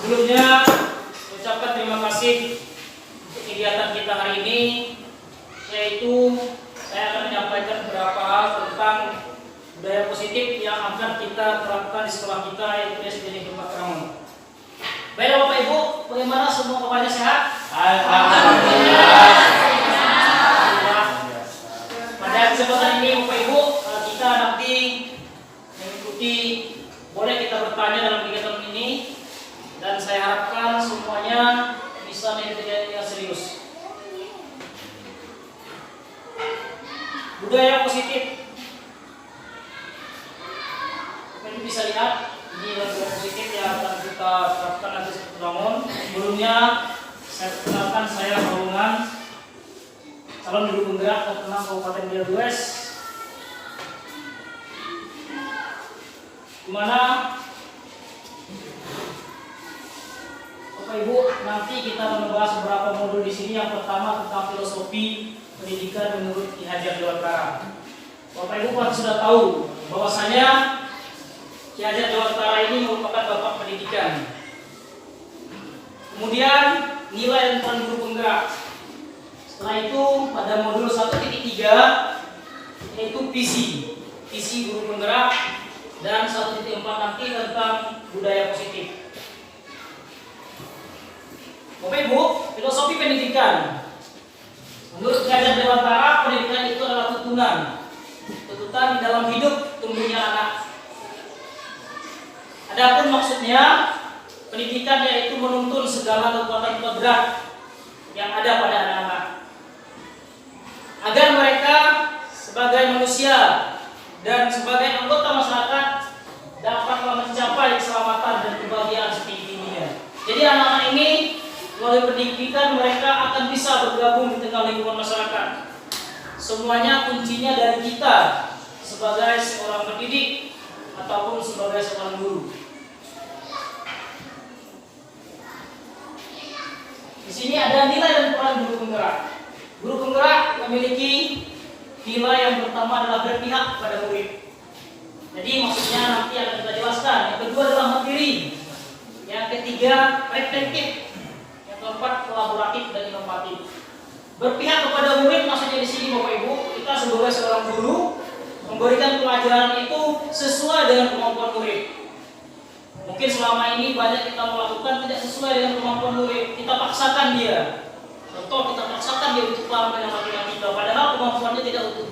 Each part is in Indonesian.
Sebelumnya ucapkan terima kasih untuk kegiatan kita hari ini, yaitu saya akan menyampaikan beberapa hal tentang budaya positif yang akan kita terapkan di sekolah kita, yaitu SD Negeri Pakaraman. Baik Bapak Ibu, bagaimana semua kabarnya sehat? Alhamdulillah. Pada kesempatan ini Bapak Ibu, kita nanti mengikuti, boleh kita bertanya dalam kegiatan ini, dan saya harapkan semuanya bisa mengikuti dengan serius. Budaya positif, kita bisa lihat ini budaya positif yang akan kita terapkan nanti. Namun sebelumnya saya perkenalkan, saya Maulungan, calon guru penggerak Koptenang Kabupaten Beliau, di mana Bapak Ibu nanti kita membahas beberapa modul di sini. Yang pertama tentang filosofi pendidikan menurut Ki Hajar Dewantara. Bapak Ibu pasti sudah tahu bahwasanya Ki Hajar Dewantara ini merupakan bapak pendidikan. Kemudian nilai dan peran guru penggerak. Setelah itu pada modul 1.3 yaitu visi guru penggerak, dan 1.4 nanti tentang budaya positif. Bapak Ibu, filosofi pendidikan. Menurut Ki Hajar Dewantara, pendidikan itu adalah tuntutan di dalam hidup tumbuhnya anak. Adapun maksudnya, pendidikan yaitu menuntun segala kekuatan kodrat yang ada pada anak-anak, agar mereka sebagai manusia dan sebagai anggota masyarakat dapatlah mencapai keselamatan dan kebahagiaan setinggi-tingginya. Jadi anak-anak ini melalui pendidikan mereka akan bisa bergabung di tengah lingkungan masyarakat. Semuanya kuncinya dari kita sebagai seorang pendidik ataupun sebagai seorang guru. Di sini ada nilai dan peran guru penggerak. Guru penggerak memiliki nilai yang pertama adalah berpihak pada murid. Jadi maksudnya nanti akan kita jelaskan. Yang kedua adalah mandiri. Yang ketiga reflektif. Yang keempat kolaboratif dan inovatif. Berpihak kepada murid maksudnya di sini Bapak Ibu, kita sebagai seorang guru memberikan pelajaran itu sesuai dengan kemampuan murid. Mungkin selama ini banyak kita melakukan tidak sesuai dengan kemampuan murid. Kita paksakan dia. Contoh, kita paksakan dia untuk paham dengan matematika, padahal kemampuannya tidak untuk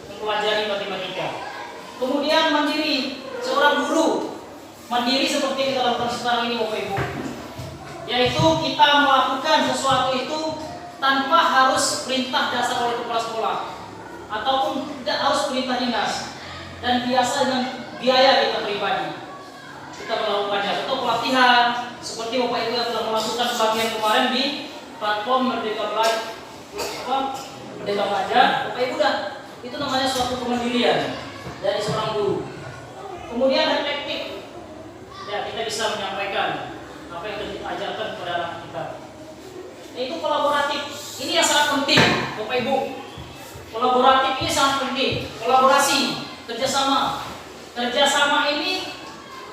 mempelajari matematika. Kemudian mandiri, seorang guru mandiri seperti yang kita lakukan sekarang ini Bapak Ibu, yaitu kita melakukan sesuatu itu tanpa harus perintah dasar oleh kepala sekolah ataupun tidak harus perintah dinas, dan biasa dengan biaya kita pribadi kita melakukannya. Atau pelatihan seperti Bapak Ibu yang telah melakukan sebagian kemarin di platform Merdeka Belajar, Bapak Ibu dah, itu namanya suatu kemandirian dari seorang guru. Kemudian reflektif, ya kita bisa menyampaikan apa yang sudah kita ajarkan kepada anak kita. Yaitu kolaboratif, ini yang sangat penting Bapak Ibu. Kolaboratif ini sangat penting. Kolaborasi, kerjasama ini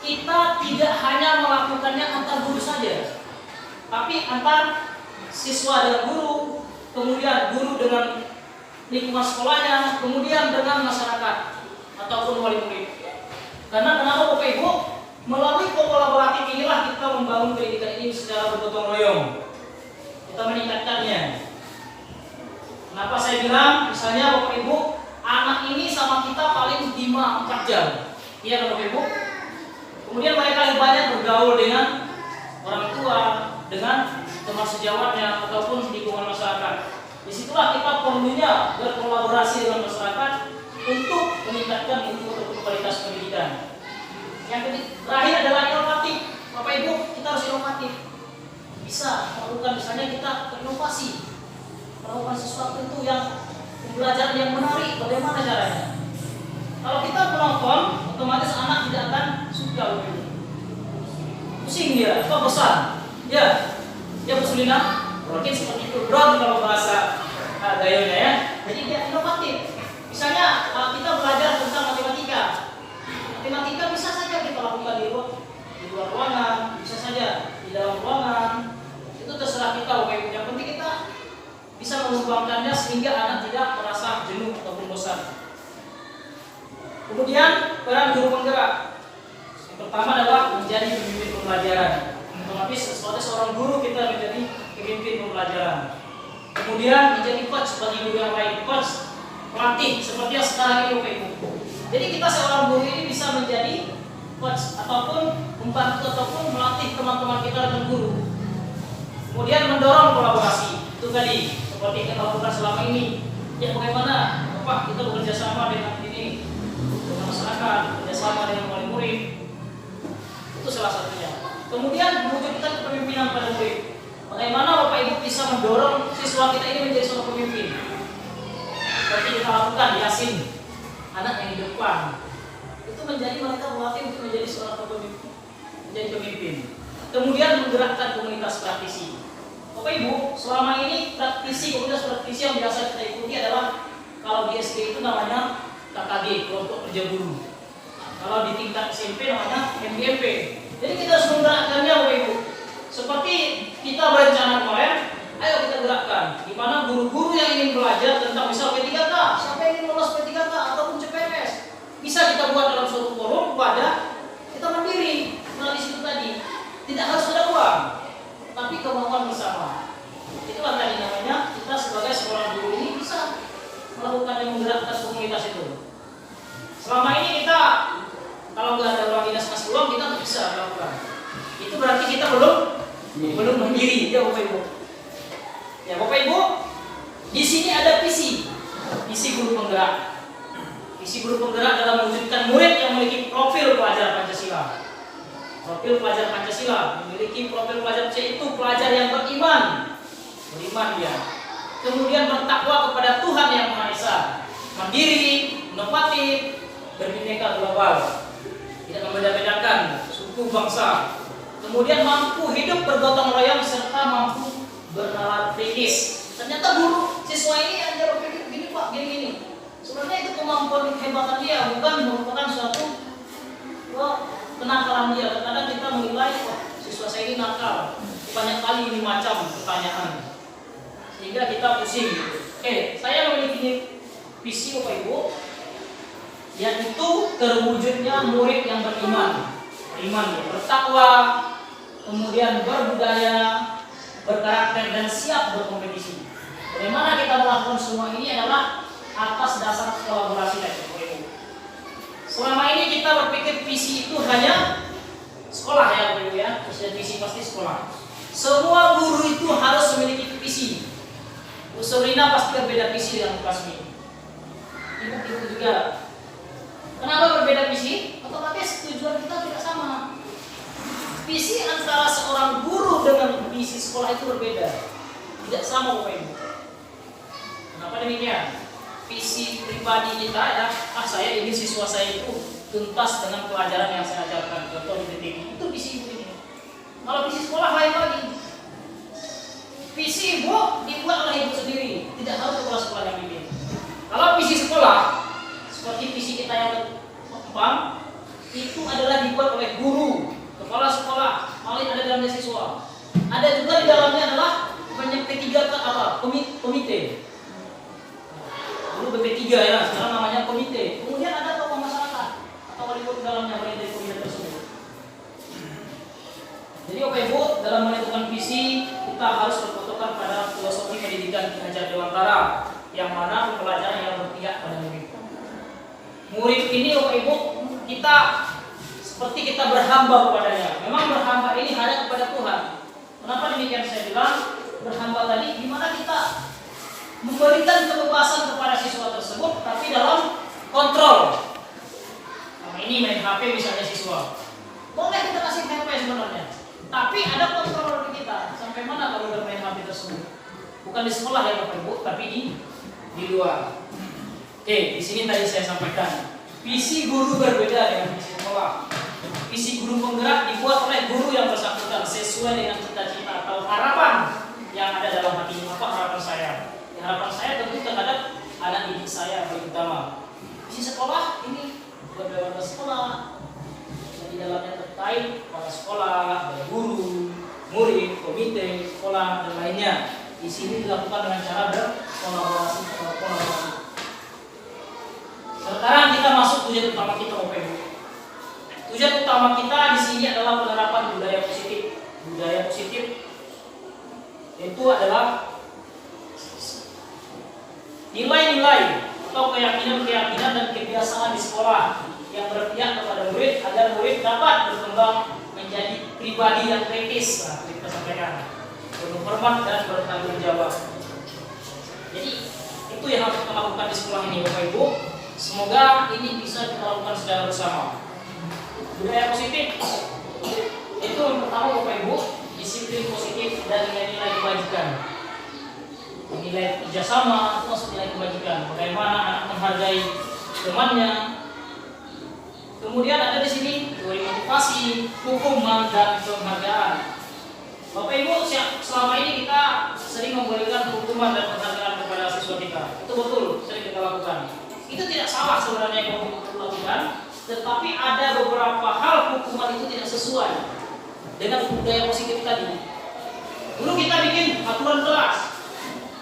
kita tidak hanya melakukannya antar guru saja, tapi antar siswa dengan guru, kemudian guru dengan lingkungan sekolahnya, kemudian dengan masyarakat ataupun wali murid. Karena kenapa Bapak Ibu? Melalui kolaboratif inilah kita membangun pendidikan ini secara bergotong royong. Kita meningkatkannya. Kenapa saya bilang, misalnya Bapak Ibu, anak ini sama kita paling 5-4 jam. Iya kan Bapak Ibu? Kemudian mereka lebih banyak bergaul dengan orang tua, dengan teman sejawatnya ataupun lingkungan masyarakat. Disitulah kita perlunya berkolaborasi dengan masyarakat untuk meningkatkan mutu atau kualitas pendidikan. Yang terakhir adalah inovatif. Bapak Ibu, kita harus inovatif. Bisa melakukan, misalnya kita berinovasi, melakukan sesuatu itu yang pembelajaran yang menarik. Bagaimana caranya? Kalau kita menonton, otomatis anak tidak akan suka. Pusing dia, atau bosan. Ya, Busulina, mungkin seperti itu. Drone kalau bahasa gayanya ya. Jadi dia inovatif. Misalnya kita belajar tentang matematika. Matematika bisa saja kita lakukan di luar ruangan, bisa saja. di dalam ruangan, itu terserah kita Bapak Ibu. Yang penting kita bisa mengembangkannya sehingga anak tidak merasa jenuh ataupun bosan. Kemudian peran guru penggerak. Yang pertama adalah menjadi pemimpin pembelajaran. Otomatis sebagai seorang guru kita menjadi pemimpin pembelajaran. Kemudian menjadi coach bagi guru yang lain, coach, pelatih seperti yang sekarang ini Bapak Ibu. Jadi kita seorang guru ini bisa menjadi coach ataupun membantu ataupun melatih teman-teman kita dengan guru. Kemudian mendorong kolaborasi. Itu tadi seperti yang kita lakukan selama ini. Ya bagaimana Bapak kita bekerja sama dengan ini, dengan masyarakat, bekerjasama dengan wali murid. Itu salah satunya. Kemudian mewujudkan kepemimpinan pada murid. Bagaimana Bapak Ibu bisa mendorong siswa kita ini menjadi seorang pemimpin? Seperti kita lakukan di Yasin, anak yang di depan. Itu menjadi mereka melatih untuk menjadi seorang pemimpin, menjadi pemimpin. Kemudian menggerakkan komunitas praktisi. Bapak Ibu, selama ini komunitas praktisi yang biasa kita ikuti adalah kalau di SD itu namanya KKG, kelompok kerja guru. Kalau di tingkat SMP namanya MGMP. Jadi kita harus menggerakkannya Bapak Ibu. Seperti kita berencana kemarin, ayo kita gerakkan. Di mana guru-guru yang ingin belajar tentang misal P3K, siapa yang ingin lolos P3K ataupun CPNS, bisa kita buat dalam suatu forum pada kita mandiri melalui situ tadi. Tidak harus ada uang, tapi kemauan bersama. Itulah tadi namanya kita sebagai seorang guru ini bisa melakukan dan menggerakkan komunitas itu. Selama ini kita kalau nggak ada uang dinas kasih uang kita nggak bisa melakukan. Itu berarti kita belum mandiri ya Bapak Ibu. Ya Bapak Ibu, di sini ada visi guru penggerak. Visi guru penggerak dalam mewujudkan murid yang memiliki profil pelajar Pancasila. Profil pelajar Pancasila memiliki profil pelajar C itu pelajar yang beriman dia. Kemudian bertakwa kepada Tuhan yang Maha Esa, mandiri, inovatif, berbineka global, tidak membeda-bedakan suku bangsa. Kemudian mampu hidup bergotong royong serta mampu bernalar kritis. Ternyata guru siswa ini ada berpikir begini Pak, gini. Sebenarnya itu kemampuan kehebatan dia, bukan merupakan suatu kenakalan dia. Kadang kita menilai siswa saya ini nakal, banyak kali ini macam pertanyaan, sehingga kita pusing. Oke, saya memiliki visi Bapak Ibu, yaitu terwujudnya murid yang beriman, bertakwa, kemudian berbudaya, berkarakter dan siap berkompetisi. Bagaimana kita melakukan semua ini adalah atas dasar kolaborasi dan Ibu. Selama ini kita berpikir visi itu hanya sekolah ya Bapak Ibu ya, visi pasti sekolah. Semua guru itu harus memiliki visi. Bu Surina pasti berbeda visi dengan Bu Kasmi. Ibu juga. Kenapa berbeda visi? Otomatis tujuan kita tidak sama. Visi antara seorang guru dengan visi sekolah itu berbeda, tidak sama Bapak Ibu. Kenapa demikian? Visi pribadi kita ya, saya ingin siswa saya itu tuntas dengan pelajaran yang saya ajarkan. Contoh di titik itu visi ibu ini. Kalau visi sekolah lain lagi. Visi ibu dibuat oleh ibu sendiri, tidak harus kepala sekolah yang bikin. Kalau visi sekolah seperti visi kita yang keempat itu adalah dibuat oleh guru, kepala sekolah, paling ada dalamnya siswa. Ada juga di dalamnya adalah P3K komite. Dulu BP3 ya, sekarang namanya komite. Kemudian ada tokoh masyarakat atau wali murid dalamnya dari komite tersebut. Jadi Bapak Ibu, dalam menentukan visi kita harus berpatokan pada filosofi pendidikan Ki Hajar Dewantara, yang mana pembelajaran yang berpihak pada murid. Murid ini Bapak Ibu, kita seperti kita berhamba kepadanya. Memang berhamba ini hanya kepada Tuhan. Kenapa demikian saya bilang berhamba tadi? Dimana kita memberikan kebebasan kepada siswa tersebut, tapi dalam kontrol. Nah, ini main HP misalnya siswa, boleh kita kasih HP sebenarnya, tapi ada kontrol dari kita. Sampai mana kalau bermain HP tersebut? Bukan di sekolah ya Bapak Ibu, tapi di luar. Oke, di sini tadi saya sampaikan visi guru berbeda dengan visi sekolah. Visi guru penggerak dibuat oleh guru yang bersangkutan sesuai dengan cita-cita atau harapan yang ada dalam hatinya. Apa harapan saya? Harapan saya tentu terhadap anak didik saya paling utama. Visi sekolah ini buat warga sekolah, yang di dalamnya terkait kepala sekolah, guru, murid, komite, sekolah, dan lainnya. Di sini dilakukan dengan cara berkolaborasi. Sekarang kita masuk tujuan utama kita, Bapak Ibu. Tujuan utama kita di sini adalah penerapan budaya positif. Budaya positif itu adalah nilai-nilai atau keyakinan-keyakinan dan kebiasaan di sekolah yang berpihak kepada murid agar murid dapat berkembang menjadi pribadi yang kritis. Nah, kita sampaikan penuh hormat dan bertanggung jawab. Jadi itu yang harus kita lakukan di sekolah ini, Bapak Ibu. Semoga ini bisa kita lakukan secara bersama. Budaya positif itu yang pertama, Bapak Ibu, disiplin positif dan nilai-nilai kebajikan. Nilai kerjasama itu masuk nilai kebajikan. Bagaimana anak menghargai temannya. Kemudian ada di sini teori motivasi, hukuman dan penghargaan. Bapak Ibu, selama ini kita sering memberikan hukuman dan penghargaan kepada siswa kita. Itu betul, sering kita lakukan. Itu tidak salah sebenarnya yang kita lakukan, tetapi ada beberapa hal hukuman itu tidak sesuai dengan budaya positif tadi. Dulu kita bikin aturan kelas,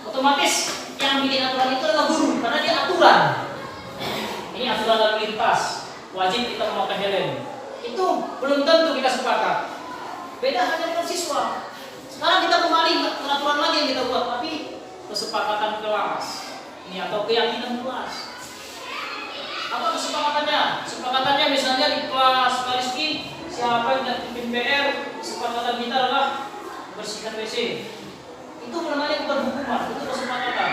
otomatis yang bikin aturan itu adalah guru, karena dia aturan. Ini aturan lalu lintas, wajib kita memakai helm. Itu belum tentu kita sepakat. Beda hanya dengan siswa. Sekarang kita kembali peraturan lagi yang kita buat, tapi kesepakatan kelas ini atau keyakinan kelas. Apa kesepakatannya? Kesepakatannya misalnya di kelas Kaliski, siapa yang pimpin PR, kesepakatan kita adalah bersihkan WC. Itu namanya bukan hukuman, itu kesepakatan.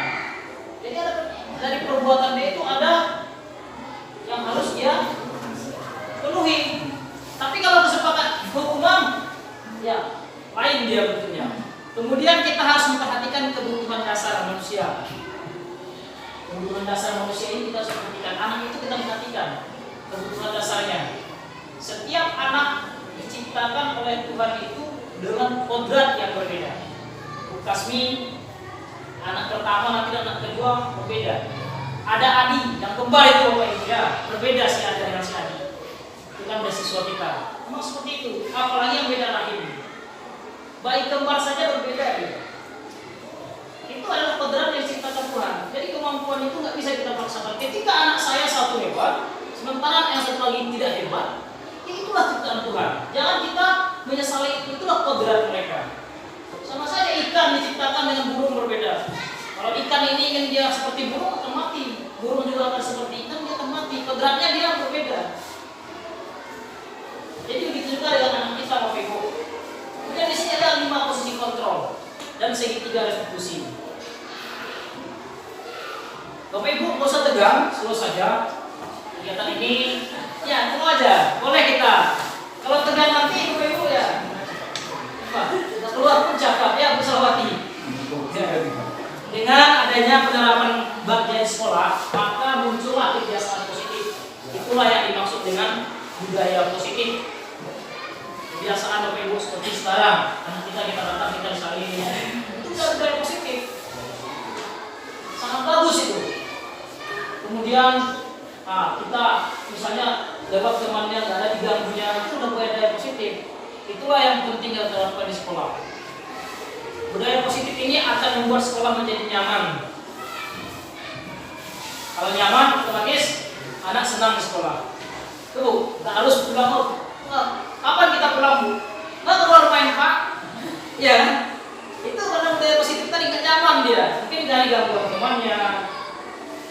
Jadi ada dari perbuatan dia itu ada yang harus dia penuhi. Tapi kalau kesepakatan hukuman, ya lain dia bentuknya. Kemudian kita harus memperhatikan kebutuhan dasar manusia. Kebutuhan dasar manusia ini kita harus perhatikan. Anak itu kita perhatikan kebutuhan dasarnya. Setiap anak diciptakan oleh Tuhan itu dengan kodrat yang berbeda. Kasmi, anak pertama nanti anak kedua berbeda. Ada Adi yang kembar itu Bapak Ibu, ya berbeda si Adi dengan si Adi. Itu kan udah siswa kita. Memang seperti itu. Apalagi yang beda rahim. Bayi kembar saja berbeda ya. Itu adalah kodrat yang diciptakan Tuhan. Jadi kemampuan itu nggak bisa kita paksakan. Ketika anak saya satu hebat, sementara yang satu lagi tidak hebat, itulah ciptaan Tuhan. Jangan kita menyesali itu. Itulah kodrat mereka. Sama saja ikan diciptakan dengan burung berbeda. Kalau ikan ini ingin dia seperti burung akan mati. Burung juga akan seperti ikan, dia akan mati. Kodratnya dia berbeda. Jadi begitu juga dengan anak kita, Bapak Ibu. Kemudian di sini ada 5 posisi kontrol dan segitiga restitusi. Bapak Ibu nggak usah tegang, slow saja. Kegiatan ini, ya slow aja, boleh kita. Kalau tegang nanti Bapak Ibu ya, kita keluar pun cakap ya Bu Salawati. Dengan adanya penerapan bagian sekolah, maka muncullah kebiasaan positif. Itulah yang dimaksud dengan budaya positif. Kebiasaan Bapak Ibu seperti sekarang, anak kita datang kita disaling, itu budaya positif. Sangat bagus itu. Kemudian kita misalnya lewat temannya nggak ada diganggunya, itu udah budaya positif. Itulah yang penting kita terapkan di sekolah. Budaya positif ini akan membuat sekolah menjadi nyaman. Kalau nyaman, otomatis anak senang di sekolah. Tuh, nggak harus pulang. Kapan kita pulang Bu? Nggak keluar main Pak? Ya, itu karena budaya positif tadi nggak nyaman dia. Mungkin dari gangguan temannya.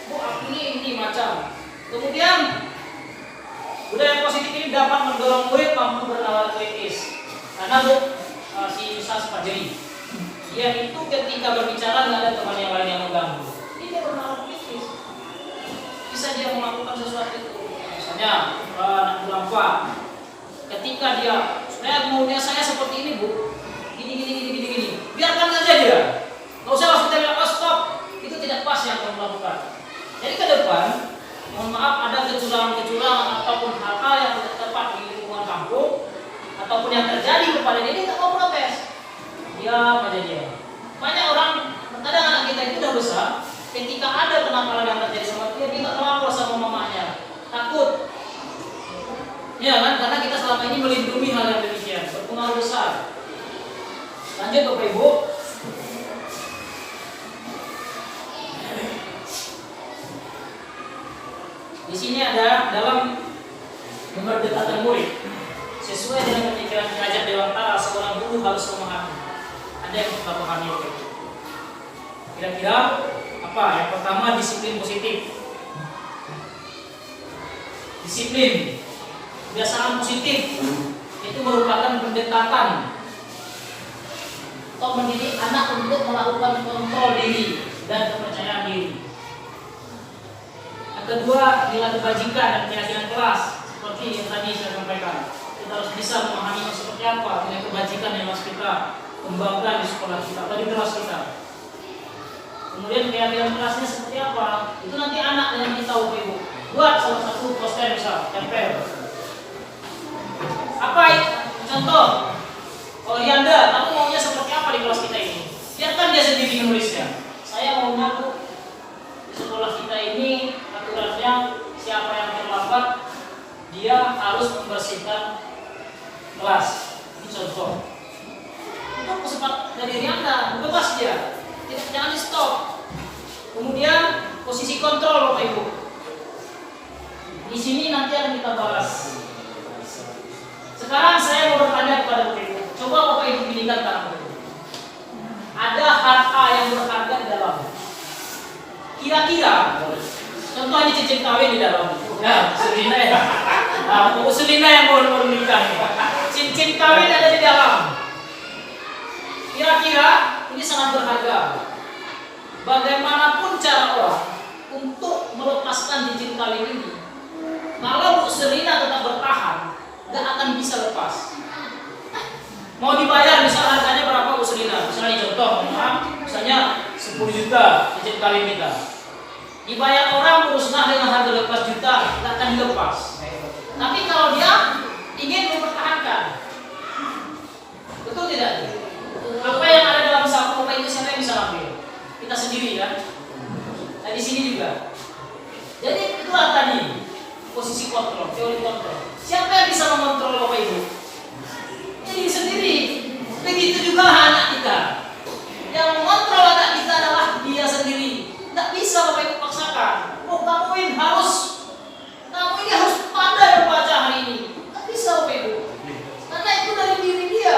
Bu, ini macam. Kemudian budaya positif ini dapat mendorong murid mampu bernalar kritis. Karena Bu, si Pak Jeri, dia itu ketika berbicara nggak ada teman yang lain yang mengganggu. Dia bernalar kritis. Bisa dia melakukan sesuatu itu. Misalnya anak Bulampa, ketika dia, saya seperti ini Bu, gini. Biarkan saja dia. Nggak usah langsung bilang stop. Itu tidak pas yang kamu lakukan. Jadi ke depan, mohon maaf ada kecurangan ataupun hal-hal yang tidak tepat di lingkungan kampung ataupun yang terjadi kepada dia nggak mau protes. Diam aja dia. Banyak orang, kadang anak kita itu udah besar, ketika ada kenakalan yang terjadi sama dia nggak melapor sama mamanya, takut. Ya kan, karena kita selama ini melindungi hal yang demikian, berpengaruh besar. Lanjut Bapak Ibu. Di sini ada dalam pemerdekatan murid. Sesuai dengan pemikiran Derajat Dewantara, seorang guru harus memahami. Ada yang kita pahami Bapak Ibu. Kira-kira apa? Yang pertama, disiplin positif. Disiplin, kebiasaan positif itu merupakan pendekatan atau mendidik anak untuk melakukan kontrol diri dan kepercayaan diri. Yang kedua, nilai kebajikan dan keyakinan kelas. Seperti yang tadi saya sampaikan, kita harus bisa memahami seperti apa nilai kebajikan yang harus kita kembangkan di sekolah kita atau di kelas kita. Kemudian keyakinan kelasnya seperti apa, itu nanti anak yang kita tahu Ibu. Buat salah satu poster misal, tempel. Apa contoh? Kalau Yanda, kamu maunya seperti apa di kelas kita ini? Biarkan dia sendiri menulisnya. Saya mau ngaku di sekolah kita ini aturannya siapa yang terlambat dia harus membersihkan kelas. Ini contoh. Itu kesempatan dari diri Anda, bebas dia. Jangan di stop. Kemudian posisi kontrol Bapak Ibu. Di sini nanti akan kita bahas. Sekarang saya mau bertanya kepada Bapak Ibu. Coba Bapak Ibu pilihkan tangan. Ada harta yang berharga di dalam. Kira-kira, contoh ini cincin kawin di dalam. Ya, Selina ya. Nah, Selina yang baru nikah. Cincin kawin ada di dalam. Kira-kira ini sangat berharga. Bagaimanapun cara orang untuk melepaskan cincin kawin ini, kalau Bu Selina tetap bertahan, gak akan bisa lepas. Mau dibayar misal harganya berapa Bu Selina? Misalnya contoh, misalnya 10 juta cincin kawin kita. Dibayar orang musnah dengan harga 12 juta, gak akan dilepas. Tapi kalau dia ingin mempertahankan, betul tidak? Apa yang ada dalam saku Bapak itu siapa yang bisa ambil? Kita sendiri kan? Nah di sini juga. Jadi itulah tadi posisi kontrol, teori kontrol. Siapa yang bisa mengontrol Bapak Ibu? Jadi sendiri. Begitu juga anak kita. Yang mengontrol anak kita adalah dia sendiri. Tidak bisa Bapak Ibu paksakan. Oh kamu ini harus pandai membaca hari ini. Tidak bisa Bapak Ibu. Karena itu dari diri dia.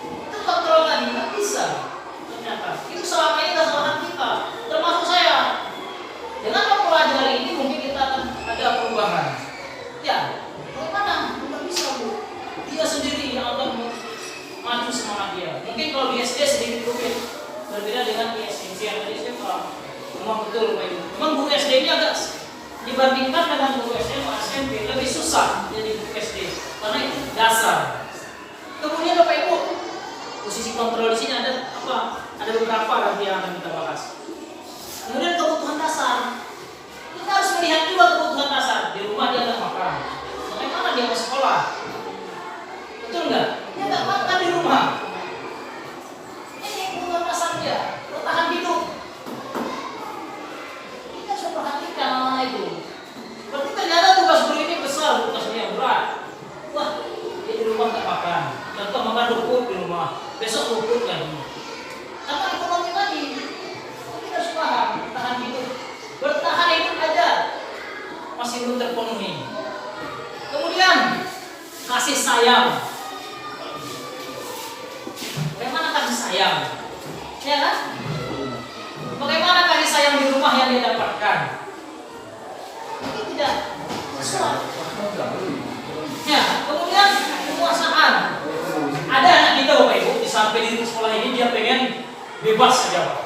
Itu kontrol tadi, tidak bisa. Ternyata itu selama ini kesalahan kita, termasuk saya. Dengan mempelajari ini mungkin kita akan ada perubahan. Ya, bagaimana? Tidak bisa Bu. Dia sendiri yang akan maju semangat dia. Mungkin kalau di SD sedikit berbeda dengan di SMP yang tadi saya paham. Memang betul Pak Ibu. Memang guru SD ini agak dibandingkan dengan guru SMA, SMP lebih susah jadi guru SD karena itu dasar. Kemudian Bapak Ibu, posisi kontrol di sini ada apa? Ada beberapa nanti yang akan kita bahas. Kemudian kebutuhan dasar. Kita harus melihat juga kebutuhan dasar. Di rumah dia nggak makan. Bagaimana dia mau sekolah? Betul nggak? Dia nggak makan di rumah. Ini kebutuhan dasar dia. Bertahan hidup. Kita harus perhatikan hal itu. Berarti ternyata tugas guru ini besar, tugasnya berat. Wah, dia di rumah nggak makan. Contoh makan rumput di rumah. Besok rumput lagi. Karena ekonomi tadi. Kita harus paham. Bertahan hidup. Bertahan hidup aja masih belum terpenuhi. Kemudian kasih sayang. Bagaimana kasih sayang? Ya kan? Bagaimana kasih sayang di rumah yang dia dapatkan? Mungkin tidak sesuai. Ya, kemudian kekuasaan. Ada anak kita Bapak Ibu sampai di sekolah ini dia pengen bebas saja Pak.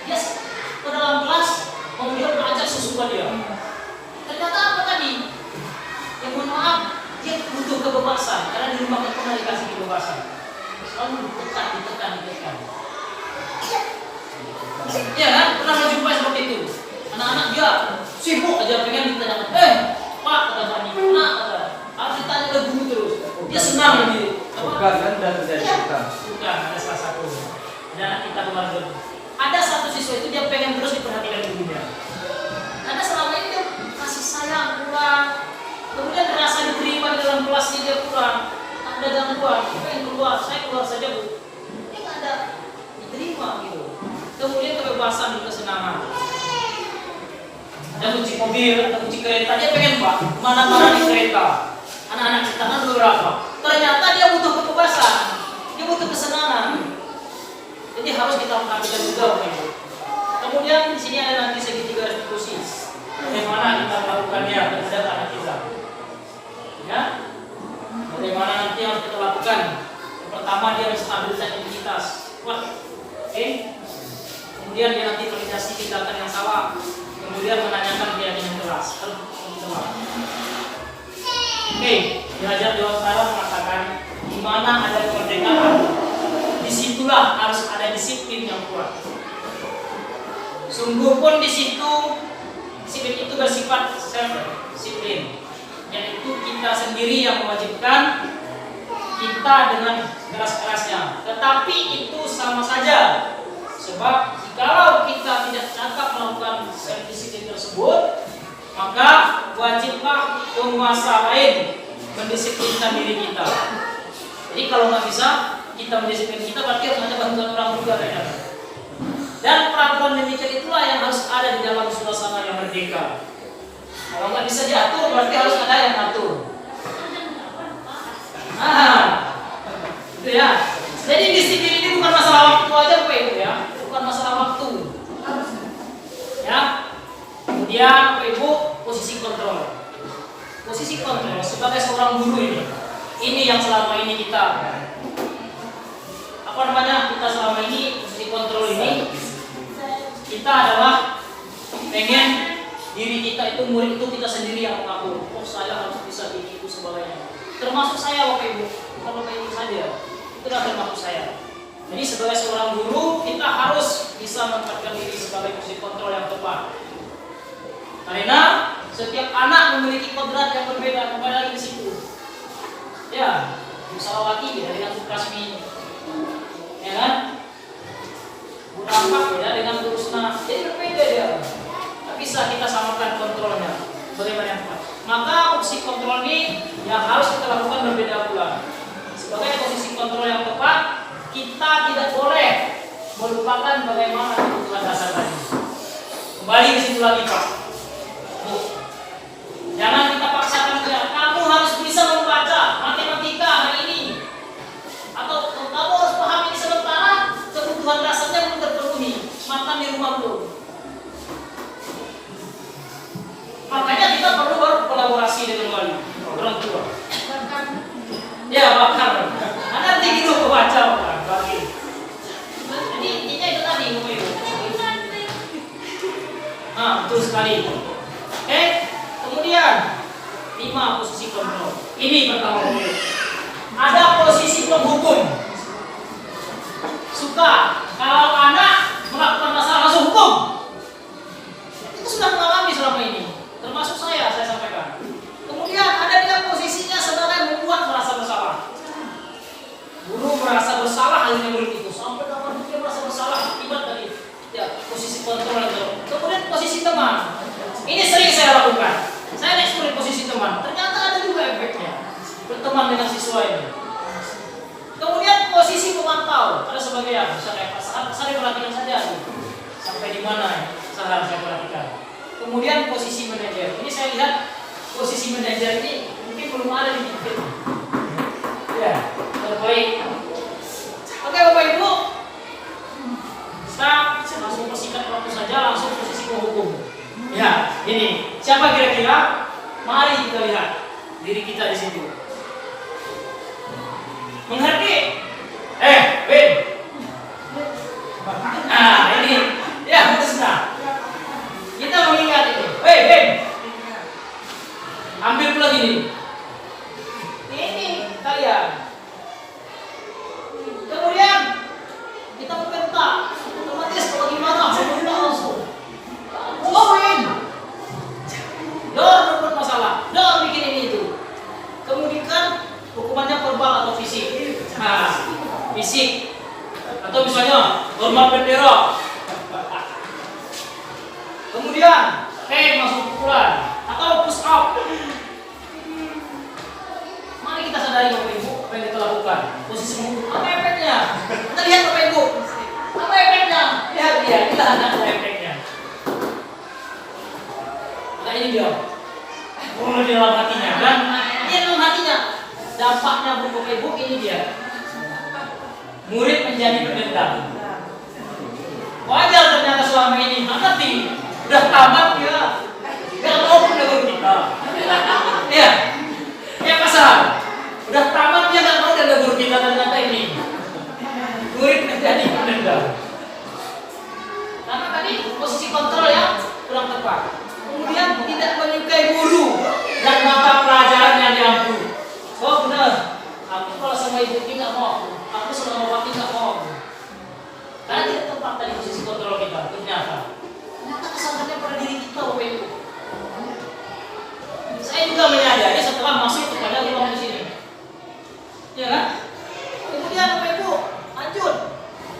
Dia ke dalam kelas kemudian belajar sesuka dia. Ternyata apa tadi? Ya mohon maaf, dia butuh kebebasan karena di rumah pernah dikasih kebebasan. Selalu ditekan. Iya kan? Pernah menjumpai seperti itu. Anak-anak dia sibuk aja pengen ditanyakan. Pak kata Fani, nak kata, harus ditanya ke guru terus. Dia senang gitu. Bukan kan dan tidak bukan, ada salah satu. Ada anak kita kemarin. Ada satu siswa itu dia pengen terus diperhatikan gurunya. Karena selama ini dia kasih sayang kurang. Kemudian rasa diterima di dalam kelasnya dia kurang. Ada Anda jangan keluar, pengen keluar, saya keluar saja Bu. Ini nggak ada diterima gitu. Kemudian kebebasan dan kesenangan. Ada kunci mobil, ada kunci kereta, dia pengen Pak, kemana-mana di kereta. Anak-anak kita kan beberapa. Ternyata dia butuh kebebasan, dia butuh kesenangan. Jadi harus kita perhatikan juga Bapak Ibu. Kemudian di sini ada nanti segitiga restitusi. Bagaimana kita melakukannya terhadap anak kita? Ya, bagaimana nanti harus kita lakukan? Yang pertama dia harus stabilitas identitas. Kuat. Oke. Kemudian dia nanti validasi tindakan yang salah. Kemudian menanyakan keyakinan keras. Oke, belajar Dewan Tara mengatakan di mana ada kemerdekaan, disitulah harus ada disiplin yang kuat. Sungguh pun di situ disiplin itu bersifat self-disiplin, yaitu kita sendiri yang mewajibkan kita dengan keras-kerasnya. Tetapi itu sama saja, sebab kalau kita tidak cakap melakukan self-disiplin tersebut, maka wajiblah penguasa lain mendisiplinkan diri kita. Jadi kalau nggak bisa kita mendisiplin kita, berarti harus ada bantuan orang juga ya. Dan peraturan demikian itulah yang harus ada di dalam suasana yang merdeka. Kalau nggak bisa diatur, berarti harus ada yang atur. Itu ya. Jadi disiplin ini bukan masalah waktu aja Pak Ibu ya, bukan masalah waktu. Ya. Kemudian Pak Ibu, posisi kontrol. Posisi kontrol sebagai seorang guru ini yang selama ini kita kita selama ini posisi kontrol ini kita adalah pengen diri kita itu murid itu kita sendiri yang mengatur. Oh saya harus bisa ini itu sebagainya. Termasuk saya Bapak Ibu, bukan Bapak Ibu saja. Itu adalah termasuk saya. Jadi sebagai seorang guru kita harus bisa menempatkan diri sebagai posisi kontrol yang tepat. Karena setiap anak memiliki kodrat yang berbeda, kembali lagi di situ. Ya, Musalawati beda dengan Suprasmi, ya kan? Burampak beda dengan Turusna, jadi berbeda dia. Tak bisa kita samakan kontrolnya, bagaimana yang tepat. Maka posisi kontrol ini yang harus kita lakukan berbeda pula. Sebagai posisi kontrol yang tepat, kita tidak boleh melupakan bagaimana kebutuhan dasar tadi. Kembali ke situ lagi Pak. Jangan kita paksakan dia. Kamu harus bisa membaca matematika hari ini, atau kamu harus paham ini sementara kebutuhan dasarnya belum terpenuhi, makan di rumah belum. Makanya kita perlu berkolaborasi dengan orang tua. Ya bakar. Nah, nanti gitu membaca bagi. Jadi intinya itu tadi Bapak Ibu. Betul sekali. Kemudian 5 posisi kontrol. Ini pertama dulu. Ada posisi penghukum. Suka kalau anak melakukan masalah langsung hukum. Itu sudah mengalami selama ini. Termasuk saya sampaikan. Kemudian ada dia posisinya sebenarnya membuat merasa bersalah. Guru merasa bersalah akhirnya murid itu. Sampai kapan dia merasa bersalah akibat tadi. Ya, posisi kontrol itu. Kemudian posisi teman. Ini sering saya lakukan. Saya eksplor posisi teman, ternyata ada juga efeknya berteman dengan siswa ini. Kemudian posisi pemantau, ada sebagian, misalnya Pak Sahar, saya perhatikan saja sampai di mana Sahar saya perhatikan. Kemudian posisi manajer, ini saya lihat posisi manajer ini mungkin belum ada di LinkedIn. Ya, terbaik. Oke Bapak Ibu, kita langsung persingkat waktu saja, langsung posisi penghukum. Ya, ini siapa kira-kira? Mari kita lihat diri kita di situ. Mengerti? Ben. Ini ya Musna. Kita mengingat ini. Ben. Ambil pula gini. Ini kalian. Kemudian kita membentak. Otomatis kalau gimana? Langsung. Berbuat masalah, bikin ini itu. Kemudian hukumannya verbal atau fisik. Fisik. Atau misalnya hormat bendera. Kemudian masuk pukulan atau push up. Mari kita sadari Bapak Ibu, apa yang kita lakukan? Posisi mengukur, apa efeknya? Kita lihat Bapak Ibu, apa efeknya? Lihat dia, kita ada efeknya. Nah ini dia, oh di dalam hatinya kan? Ini dalam hatinya. Dampaknya Bapak Ibu ini dia. Murid menjadi pendendam. Wajar ternyata selama ini, nanti udah tamat ya, nggak mau menegur kita. Iya, ya pasal. Udah tamat dia nggak mau menegur kita ternyata ini. Murid menjadi pendendam. Karena tadi posisi kontrol yang kurang tepat. Kemudian tidak menyukai guru dan mata pelajaran yang diampu. Oh benar, aku kalau sama ibu nggak mau, aku sama bapak nggak mau. Karena tidak tepat tadi posisi kontrol kita. Ternyata kesalahannya pada diri kita, Bapak Ibu. Saya juga menyadari setelah masuk kepada ruang di sini. Ya kan? Kemudian Bapak Ibu, lanjut.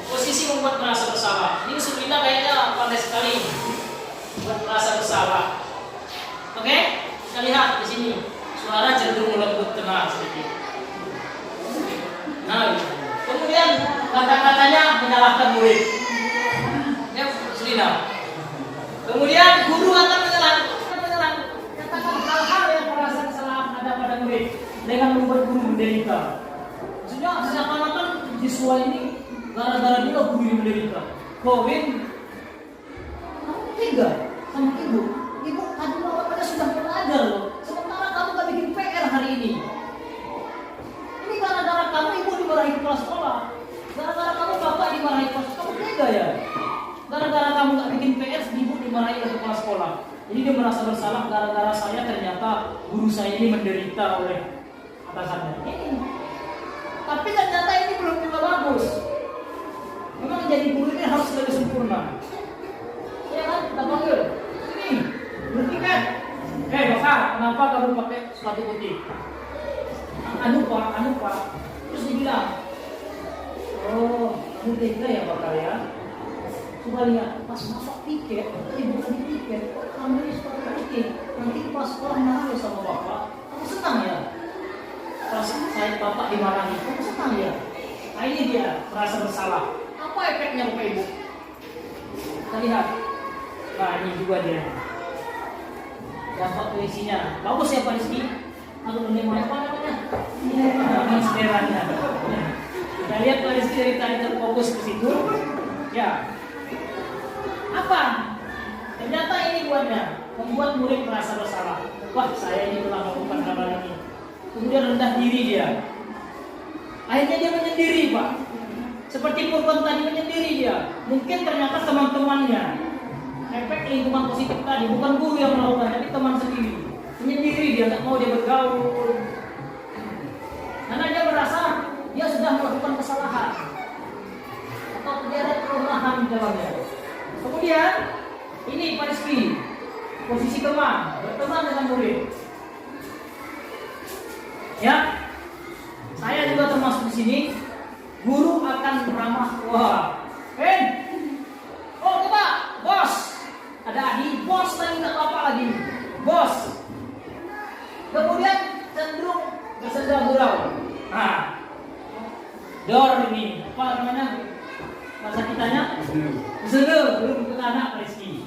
Posisi membuat merasa bersalah. Ini Subrina kayaknya pandai sekali membuat merasa bersalah. Oke? Kita lihat di sini. Suara cenderung lembut tenang sedikit. Nah, kemudian kata-katanya menyalahkan murid. Ya, Subrina. Kemudian guru akan menyalahkan, katakan hal-hal yang merasa kesalahan ada pada murid dengan membuat guru menderita. Maksudnya seakan-akan siswa ini gara-gara dia guru yang menderita. Kowin, kamu tega sama ibu. Ibu tadi bapaknya sudah belajar loh. Sementara kamu gak bikin PR hari ini. Ini gara-gara kamu ibu dimarahi kepala sekolah. Gara-gara kamu bapak dimarahi kepala sekolah. Kamu tega ya? Gara-gara kamu gak bikin PR, ibu dimarahi oleh kepala sekolah. Jadi dia merasa bersalah gara-gara saya ternyata guru saya ini menderita oleh atasannya. Ini. Tapi ternyata ini belum juga bagus. Memang jadi guru ini harus lebih sempurna. Ya kan? Kita panggil. Ini, bertiket. Bapak, kenapa kamu pakai sepatu putih? Anu pak. Terus dibilang, oh, kamu tega ya Pak ya? Coba lihat, pas masuk tiket, ibu tadi tiket, kamu ini sepatu putih. Nanti pas sekolah marah sama bapak, kamu senang ya? Pas saya bapak dimarahi, kamu senang ya? Nah ini dia, merasa bersalah. Apa efeknya Bapak Ibu? Kita lihat. Nah ini juga dia. Dampak isinya. Bagus ya Pak Rizky? Aku menerima apa namanya? Monsterannya. Kita lihat Pak Rizky dari tadi terfokus ke situ. Ya. Apa? Ternyata ini buatnya membuat murid merasa bersalah. Wah, saya ini telah melakukan hal ini. Kemudian rendah diri dia. Akhirnya dia menyendiri, Pak. Seperti Purban tadi menyendiri dia. Mungkin ternyata teman-temannya. Efek lingkungan positif tadi bukan guru yang melakukan, tapi teman sendiri. Menyendiri dia, nggak mau dia bergaul. Karena dia merasa dia sudah melakukan kesalahan atau tidak ada kelemahan di dalamnya. Kemudian ini Pak Rizky, posisi teman, berteman dengan murid. Ya, saya juga termasuk di sini. Guru akan ramah, wah, oh coba, bos, ada Adi, bos lagi nggak apa-apa lagi, bos. Kemudian cenderung bersenda gurau. Nah, dor ini apa namanya? Bahasa kitanya? Bersenda, belum ke anak Rizky.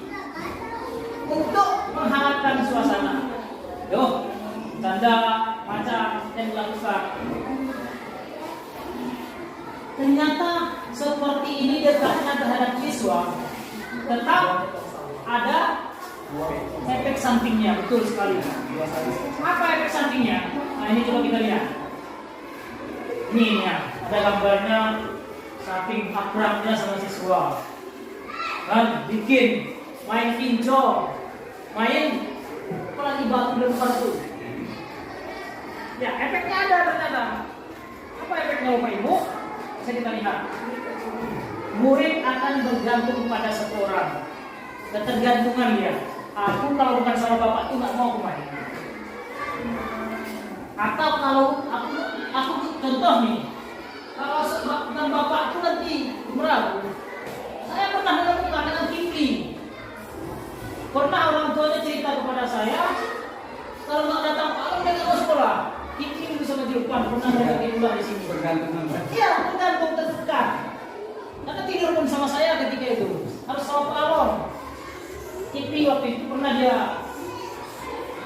Untuk menghangatkan suasana. Yo, tanda macam yang dilakukan. Ternyata seperti ini dekatnya terhadap siswa, tetap ada efek sampingnya, betul sekali. Apa efek sampingnya? Nah ini coba kita lihat. Ini ya, ada gambarnya saking akrabnya sama siswa. Kan bikin main pinjol, main apalagi batu lempar tuh. Ya efeknya ada ternyata. Apa efeknya Bapak Ibu? Bisa kita lihat. Murid akan bergantung pada seseorang. Ketergantungan dia. Aku kalau bukan sama bapak itu nggak mau kemarin. Atau kalau aku contoh nih, kalau bukan bapak itu nanti meragu. Saya pernah menemukan dengan Kipli. Pernah orang tuanya cerita kepada saya, kalau nggak datang malam dia nggak mau sekolah. Kipli bisa minggu depan pernah ada ulah di sini. Bergantung nama. Iya, tergantung tertekan. Karena tidur pun sama saya ketika itu harus sama pelawon. Kipri waktu itu pernah dia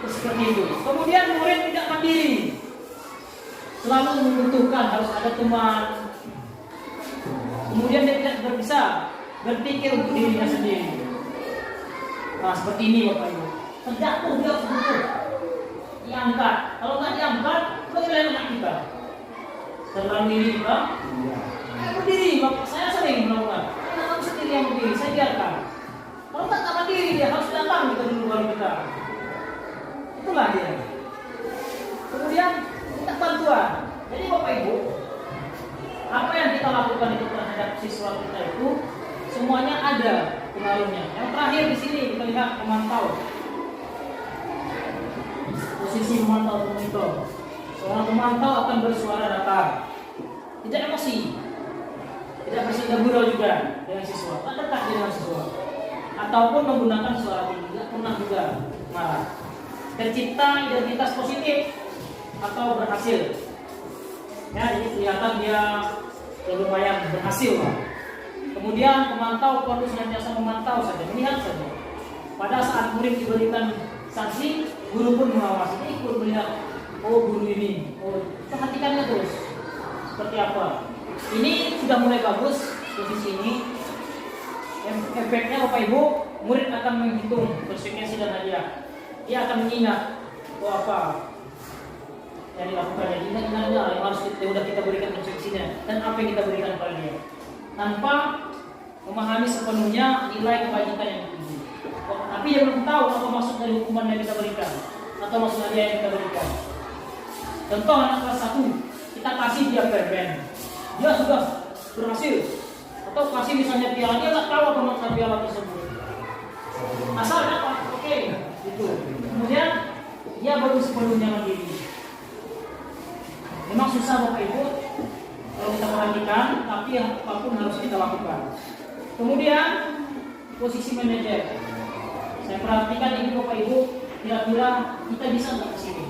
seperti itu. Kemudian murid tidak mandiri, selalu membutuhkan harus ada teman. Kemudian dia tidak bisa berpikir untuk dirinya sendiri. Nah seperti ini Bapak Ibu. Terjatuh dia butuh diangkat. Kalau nggak diangkat, bagaimana anak kita? Terlalu diri kita. Berdiri, Bapak saya sering melakukan. Kenapa sendiri yang berdiri? Saya biarkan. Kalau tak mandiri dia harus datang kita dulu baru kita. Itulah dia. Kemudian minta bantuan. Jadi Bapak Ibu, apa yang kita lakukan itu terhadap siswa kita itu semuanya ada pengaruhnya. Yang terakhir di sini kita lihat pemantau. Posisi pemantau monitor. Seorang pemantau akan bersuara datar, tidak emosi, tidak bersenda gurau juga dengan siswa, tak dekat dengan siswa, ataupun menggunakan suara tinggi, tidak pernah juga marah. Tercipta identitas positif atau berhasil. Ya, jadi kelihatan dia lumayan berhasil lah. Kemudian pemantau perlu senantiasa memantau saja, melihat saja. Pada saat murid diberikan sanksi, guru pun mengawasi, ikut melihat, oh guru ini, oh perhatikannya terus seperti apa. Ini sudah mulai bagus posisi ini. Efeknya Bapak Ibu, murid akan menghitung konsekuensi dan hadiah. Dia akan mengingat, oh apa yang dilakukannya, ingat-ingatnya yang harus kita berikan konsekuensinya dan apa yang kita berikan kepada dia, tanpa memahami sepenuhnya nilai kebajikan yang tinggi. Tapi dia belum tahu apa maksud dari hukuman yang kita berikan atau maksud hadiah yang kita berikan. Contoh anak kelas 1, kita kasih dia perben, dia sudah berhasil, atau kasih misalnya piala, dia tak tahu apa maksud piala tersebut, asal dapat, oke, gitu. Kemudian dia baru sepenuhnya mandiri. Memang susah Bapak Ibu kalau kita perhatikan, tapi apapun harus kita lakukan. Kemudian posisi manajer, saya perhatikan ini Bapak Ibu, kira-kira kita bisa nggak kesini?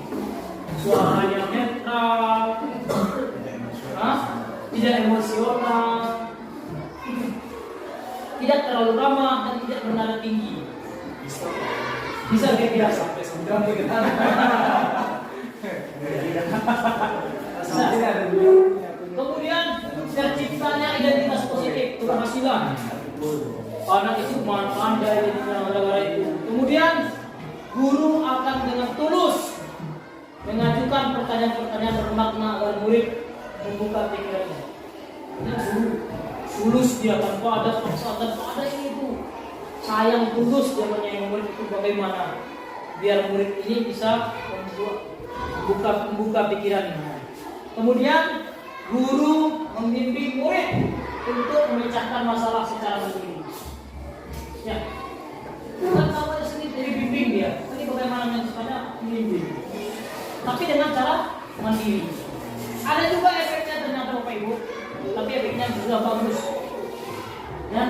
Suaranya netral, tidak emosional, tidak terlalu ramah dan tidak bernada tinggi. Bisa kira-kira sampai 9 kita. Kemudian terciptanya identitas positif, keberhasilan. Anak itu pandai dengan itu. Kemudian guru akan dengan tulus mengajukan pertanyaan-pertanyaan bermakna agar murid membuka pikirannya. Guru tulus dia tanpa ada paksaan, tanpa ada itu. Sayang tulus dia menyayangi murid itu bagaimana biar murid ini bisa membuka pikirannya. Kemudian guru membimbing murid untuk memecahkan masalah secara mandiri. Ya, bukan awalnya sendiri dari bimbing dia. Tapi bagaimana mencapai membimbing? Tapi dengan cara mandiri. Ada juga efeknya ternyata Bapak Ibu, tapi efeknya juga bagus. Ya,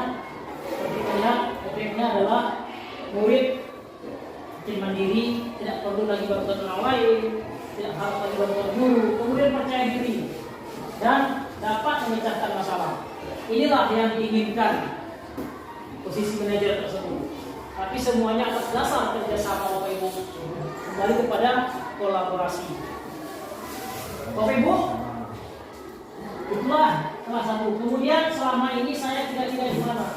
seperti lihat efeknya adalah murid makin mandiri, tidak perlu lagi bantuan orang lain, tidak harus lagi bantuan guru, kemudian percaya diri dan dapat memecahkan masalah. Inilah yang diinginkan posisi manajer tersebut. Tapi semuanya atas dasar kerjasama Bapak Ibu, kembali kepada kolaborasi. Bapak Ibu, itulah salah satu. Kemudian selama ini saya tidak di mana?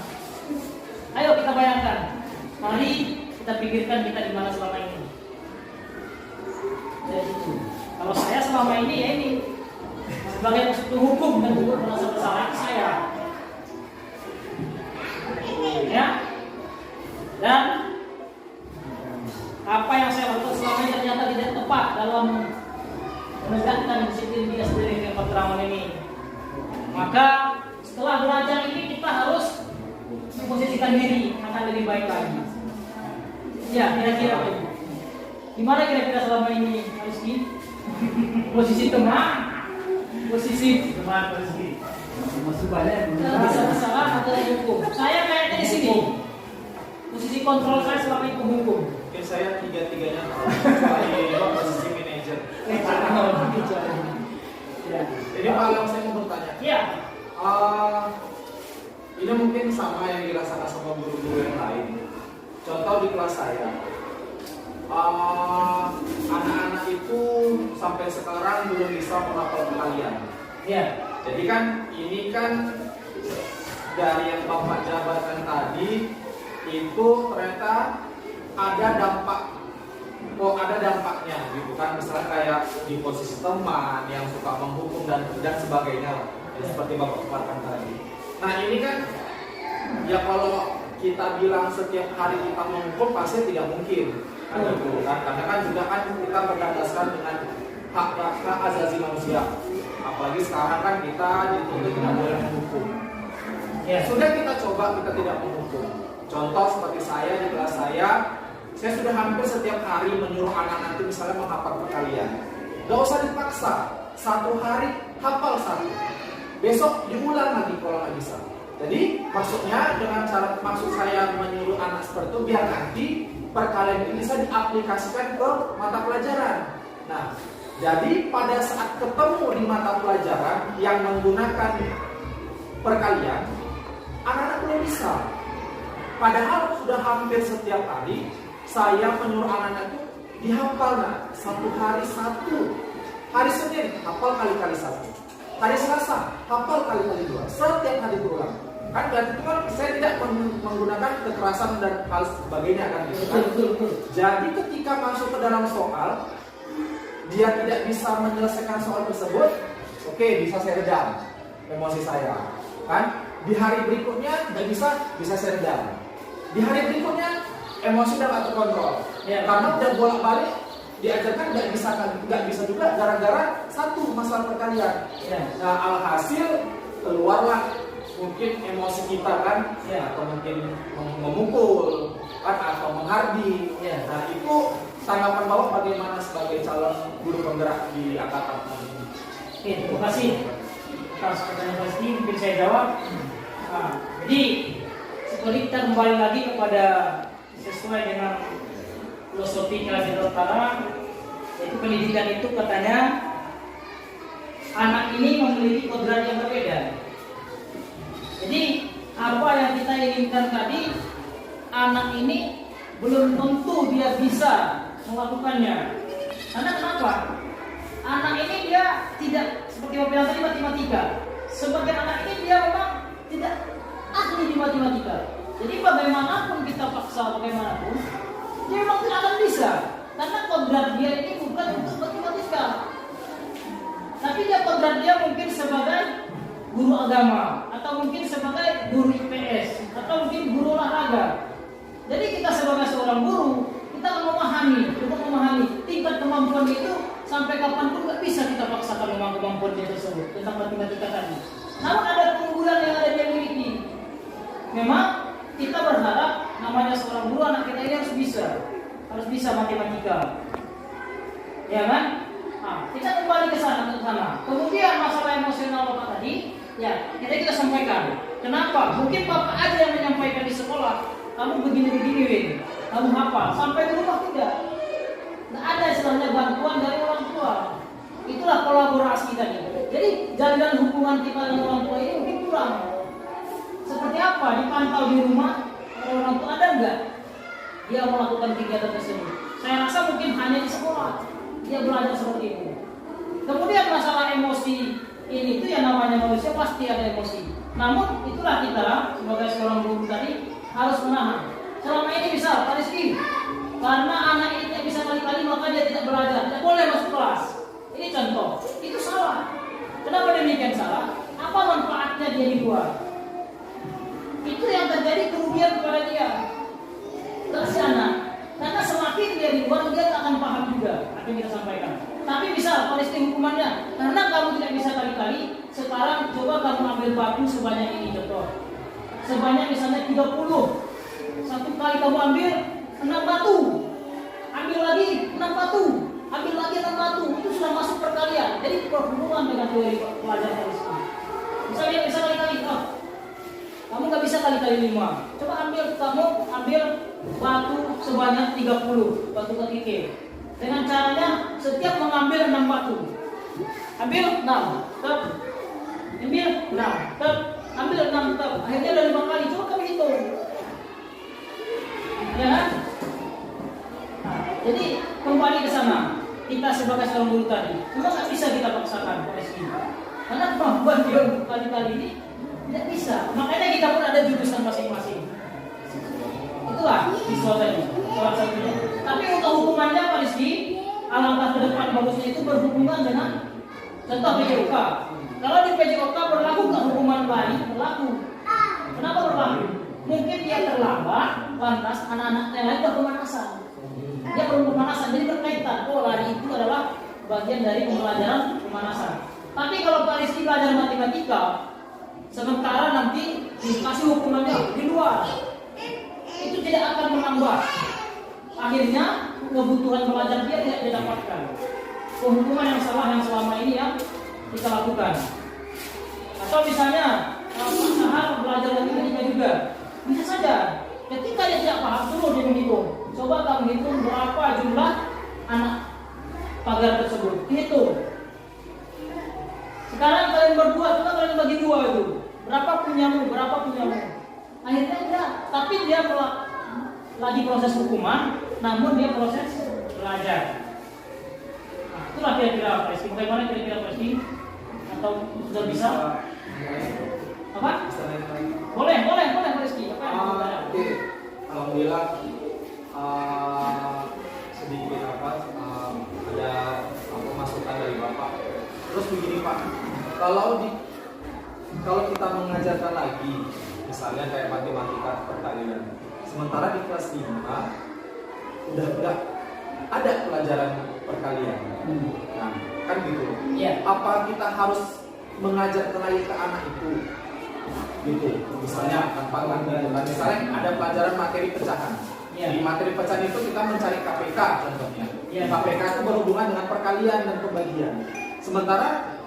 Ayo kita bayangkan. Mari kita pikirkan kita di mana selama ini. Jadi, kalau saya selama ini ya ini sebagai peserta hukum dan juga merasa bersalah saya. Ya. Dan apa yang saya lakukan selama ini ternyata tidak tepat dalam menegakkan disiplin kita sendiri dengan keterangan ini. Maka setelah belajar ini kita harus memposisikan diri akan lebih baik lagi. Ya, kira-kira gimana kira-kira selama ini Rizky? Posisi teman, posisi masih banyak bisa bersalah atau hukum. Saya kayaknya di sini. Posisi kontrol saya selama itu hukum. Mungkin saya tiga-tiganya posisi manajer. Ya. Jadi Pak Alam, saya mau bertanya. Ya. Ini mungkin sama yang dirasakan sama guru-guru yang lain. Contoh di kelas saya, anak-anak itu sampai sekarang belum bisa menghafal kalian. Ya. Jadi kan ini kan dari yang Bapak jabarkan tadi itu ternyata ada dampaknya gitu kan, misalnya kayak di posisi teman yang suka menghukum dan sebagainya lah, seperti Bapak paparkan tadi. Nah ini kan ya kalau kita bilang setiap hari kita menghukum pasti tidak mungkin kan, gitu kan, karena kan juga kan kita berdasarkan dengan hak asasi manusia, apalagi sekarang kan kita dituntut tidak boleh menghukum. Ya. Sudah kita coba kita tidak menghukum. Contoh seperti saya di kelas saya sudah hampir setiap hari menyuruh anak-anak itu misalnya menghafal perkalian. Gak usah dipaksa, satu hari hafal satu, besok diulang lagi kalau nggak bisa. Jadi maksudnya maksud saya menyuruh anak seperti itu biar nanti perkalian ini bisa diaplikasikan ke mata pelajaran. Nah, jadi pada saat ketemu di mata pelajaran yang menggunakan perkalian, anak-anak belum bisa. Padahal sudah hampir setiap hari saya menyuruh anak-anak itu dihafal, satu hari satu. Hari Senin hafal kali-kali satu. Hari Selasa hafal kali-kali dua. Setiap hari berulang. Kan berarti itu kan saya tidak menggunakan kekerasan dan hal sebagainya kan gitu kan. Jadi ketika masuk ke dalam soal, dia tidak bisa menyelesaikan soal tersebut, oke, bisa saya redam emosi saya. Kan di hari berikutnya nggak bisa saya redam. Di hari berikutnya emosi udah nggak terkontrol, Ya. karena udah bolak-balik diajarkan nggak bisa juga gara-gara satu masalah perkalian. Ya. Nah alhasil keluarlah mungkin emosi kita kan, Ya. atau mungkin memukul kan, atau menghardi. Ya. Nah itu tanggapan Bapak bagaimana sebagai calon guru penggerak di angkatan ini? Oke, terima kasih atas pertanyaan pasti. Mungkin saya jawab. Nah, jadi seperti kita kembali lagi kepada sesuai dengan filosofi Kerajaan Utara, yaitu pendidikan itu katanya anak ini memiliki kodrat yang berbeda. Jadi apa yang kita inginkan tadi, anak ini belum tentu dia bisa melakukannya. Karena kenapa? Anak ini dia tidak seperti Bapak bilang tadi matematika. Sebagian anak ini dia memang tidak ahli di matematika. Jadi bagaimanapun kita paksa bagaimanapun, dia memang tidak akan bisa. Karena kodrat dia ini bukan untuk matematika. Tapi dia kodrat dia mungkin sebagai guru agama, atau mungkin sebagai guru IPS, atau mungkin guru olahraga. Jadi kita sebagai seorang guru, kita untuk memahami tingkat kemampuan itu sampai kapanpun nggak bisa kita paksakan memang kemampuan dia tersebut tentang matematika tadi. Namun ada keunggulan yang ada dia miliki. Memang kita berharap namanya seorang guru, anak kita ini harus bisa matematika, ya kan? Nah, kita kembali ke sana. Kemudian masalah emosional Bapak tadi, ya kita sampaikan. Kenapa? Mungkin Bapak aja yang menyampaikan di sekolah, kamu begini-begini, Win. Kamu hafal, sampai di rumah tidak. Nggak ada istilahnya bantuan dari orang tua. Itulah kolaborasi tadi. Jadi jalan hubungan kita dengan orang tua ini mungkin kurang. Seperti apa? Dipantau di rumah orang tua ada nggak dia melakukan kegiatan tersebut? Saya rasa mungkin hanya di sekolah dia belajar seperti itu. Kemudian masalah emosi ini itu yang namanya manusia pasti ada emosi. Namun itulah kita sebagai seorang guru tadi harus menahan. Selama ini bisa Pak Rizky, karena anak ini tidak bisa kali-kali maka dia tidak belajar, tidak boleh masuk kelas. Ini contoh, itu salah. Kenapa demikian salah? Apa manfaatnya dia dibuat? Itu yang terjadi kerugian kepada dia. Ke sana. Karena semakin dia dibuat, dia akan paham juga apa yang kita sampaikan. Tapi bisa Pak Rizky hukumannya, karena kamu tidak bisa kali-kali. Sekarang coba kamu ambil batu sebanyak ini contoh. Sebanyak misalnya 30. Satu kali kamu ambil 6 batu, ambil lagi 6 batu, ambil lagi 6 batu, itu sudah masuk perkalian. Jadi berhubungan dengan teori pelajaran Rizky. Misalnya bisa kali-kali, kamu nggak bisa kali-kali 5. Coba ambil batu sebanyak 30 batu ketiga. Dengan caranya setiap mengambil 6 batu. ambil 6, tetap. Ambil 6, tetap. Ambil 6, tetap. Akhirnya udah 5 kali. Coba kamu hitung. Ya kan? Nah, jadi kembali ke sana. Kita sebagai seorang guru tadi, memang nggak bisa kita paksakan pada sini. Karena kemampuan dia untuk kali-kali ini tidak bisa. Makanya kita pun ada jurusan masing-masing. Itulah visual tadi, salah satunya. Tapi untuk hukumannya Pak Rizky, alangkah ke depan bagusnya itu berhubungan dengan contoh PJOK. Kalau di PJOK berlaku nggak hukuman lari? Berlaku. Kenapa berlaku? Mungkin dia terlambat, lantas anak-anak yang lain berpemanasan. Dia perlu pemanasan, jadi berkaitan. Oh, lari itu adalah bagian dari pembelajaran pemanasan. Tapi kalau Pak Rizky belajar matematika, sementara nanti dikasih hukumannya di luar, itu tidak akan menambah. Akhirnya kebutuhan belajar dia tidak didapatkan. Penghukuman yang salah yang selama ini yang kita lakukan. Atau misalnya Pak Sahar belajar matematika juga, bisa saja ketika dia tidak paham suruh dia menghitung. Coba kamu hitung berapa jumlah anak pagar tersebut. Hitung. Sekarang kalian berdua, coba kalian bagi dua itu. Berapa punyamu, berapa punyamu. Akhirnya enggak, tapi dia lagi proses hukuman, namun dia proses belajar. Nah, itulah kira-kira Pak Rizky. Bagaimana kira-kira Pak Rizky? Atau sudah bisa? Apa? Boleh Pak Rizky. Oke, alhamdulillah. Sedikit ada masukan dari Bapak. Terus begini Pak, kalau kita mengajarkan lagi, misalnya kayak matematika perkalian, sementara di kelas 5 udah enggak ada pelajaran perkalian. Nah, kan gitu. Iya. Apa kita harus mengajarkan lagi ke anak itu? Gitu. Misalnya misalnya ada pelajaran materi pecahan. Ya. Di materi pecahan itu kita mencari KPK contohnya. Ya. KPK itu berhubungan dengan perkalian dan pembagian. Sementara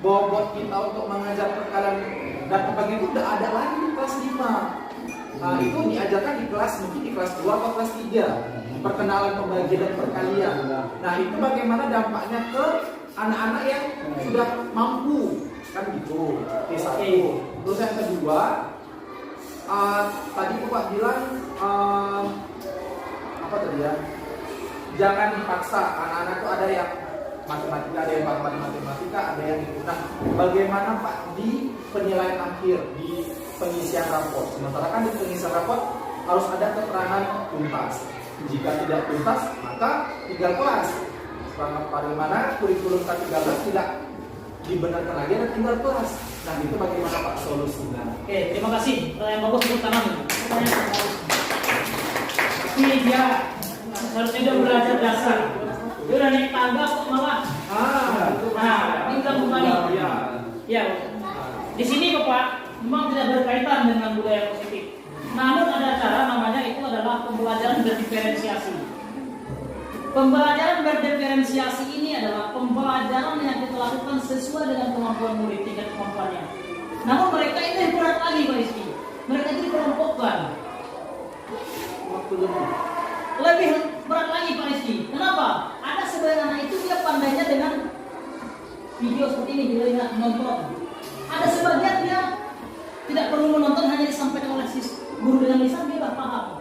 bobot kita untuk mengajar perkalian dan pembagian itu udah ada lagi di kelas 5. Itu diajarkan di kelas mungkin di kelas 2 atau kelas 3. Perkenalan pembagian dan perkalian. Nah, itu bagaimana dampaknya ke anak-anak yang sudah mampu, kan gitu. Oke, satu. Terus yang kedua, tadi Bapak bilang apa tadi ya? Jangan dipaksa. Anak-anak itu ada yang matematika, ada yang matematika, ada yang itu. Nah, bagaimana Pak di penilaian akhir, di pengisian rapor? Sementara kan di pengisian rapor harus ada keterangan tuntas. Jika tidak tuntas, maka tinggal kelas. Bagaimana kurikulum K13 tidak dibenarkan lagi dan tinggal kelas. Nah, itu bagaimana Pak solusinya? Oke, terima kasih. Pertanyaan bagus untuk tangan. Tapi dia harusnya udah belajar dasar. Dia udah naik tangga kok malah. Ini kita kembali. Ya. Di sini Bapak memang tidak berkaitan dengan budaya positif. Namun ada cara namanya itu adalah pembelajaran berdiferensiasi. Pembelajaran berdiferensiasi ini adalah pembelajaran yang kita lakukan sesuai dengan kemampuan murid, tingkat kemampuannya. Namun mereka ini lebih berat lagi Pak Rizky. Mereka itu dikelompokkan. Lebih berat lagi Pak Rizky. Kenapa? Ada sebagian anak itu dia pandainya dengan video seperti ini, dia lihat nonton. Ada sebagian dia tidak perlu menonton, hanya disampaikan oleh guru dengan lisan dia tidak paham.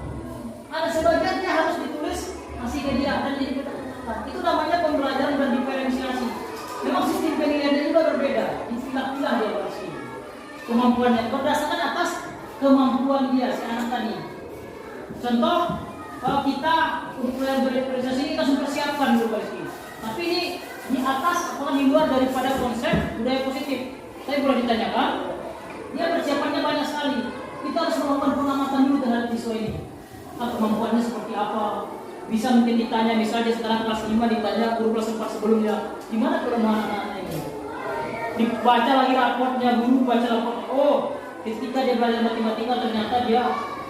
Ada sebagian dia harus ditulis masih ke dia dan jadi kata-kata. Itu namanya pembelajaran berdiferensiasi. Memang sistem penilaiannya juga berbeda. Dipilah-pilah dia pasti kemampuannya berdasarkan atas kemampuan dia si anak tadi. Contoh, kalau kita untuk belajar berdiferensiasi ini kita sudah persiapkan dulu pasti. Tapi ini di atas atau di luar daripada konsep budaya positif. Saya boleh ditanyakan, dia persiapannya banyak sekali. Kita harus melakukan pengamatan dulu terhadap siswa ini. Kemampuannya seperti apa? Bisa mungkin ditanya, misalnya sekarang kelas 5 ditanya guru kelas 4 sebelumnya, gimana kelemahan anak-anak ini? Dibaca lagi raportnya, guru baca raportnya. Oh, ketika dia belajar matematika ternyata dia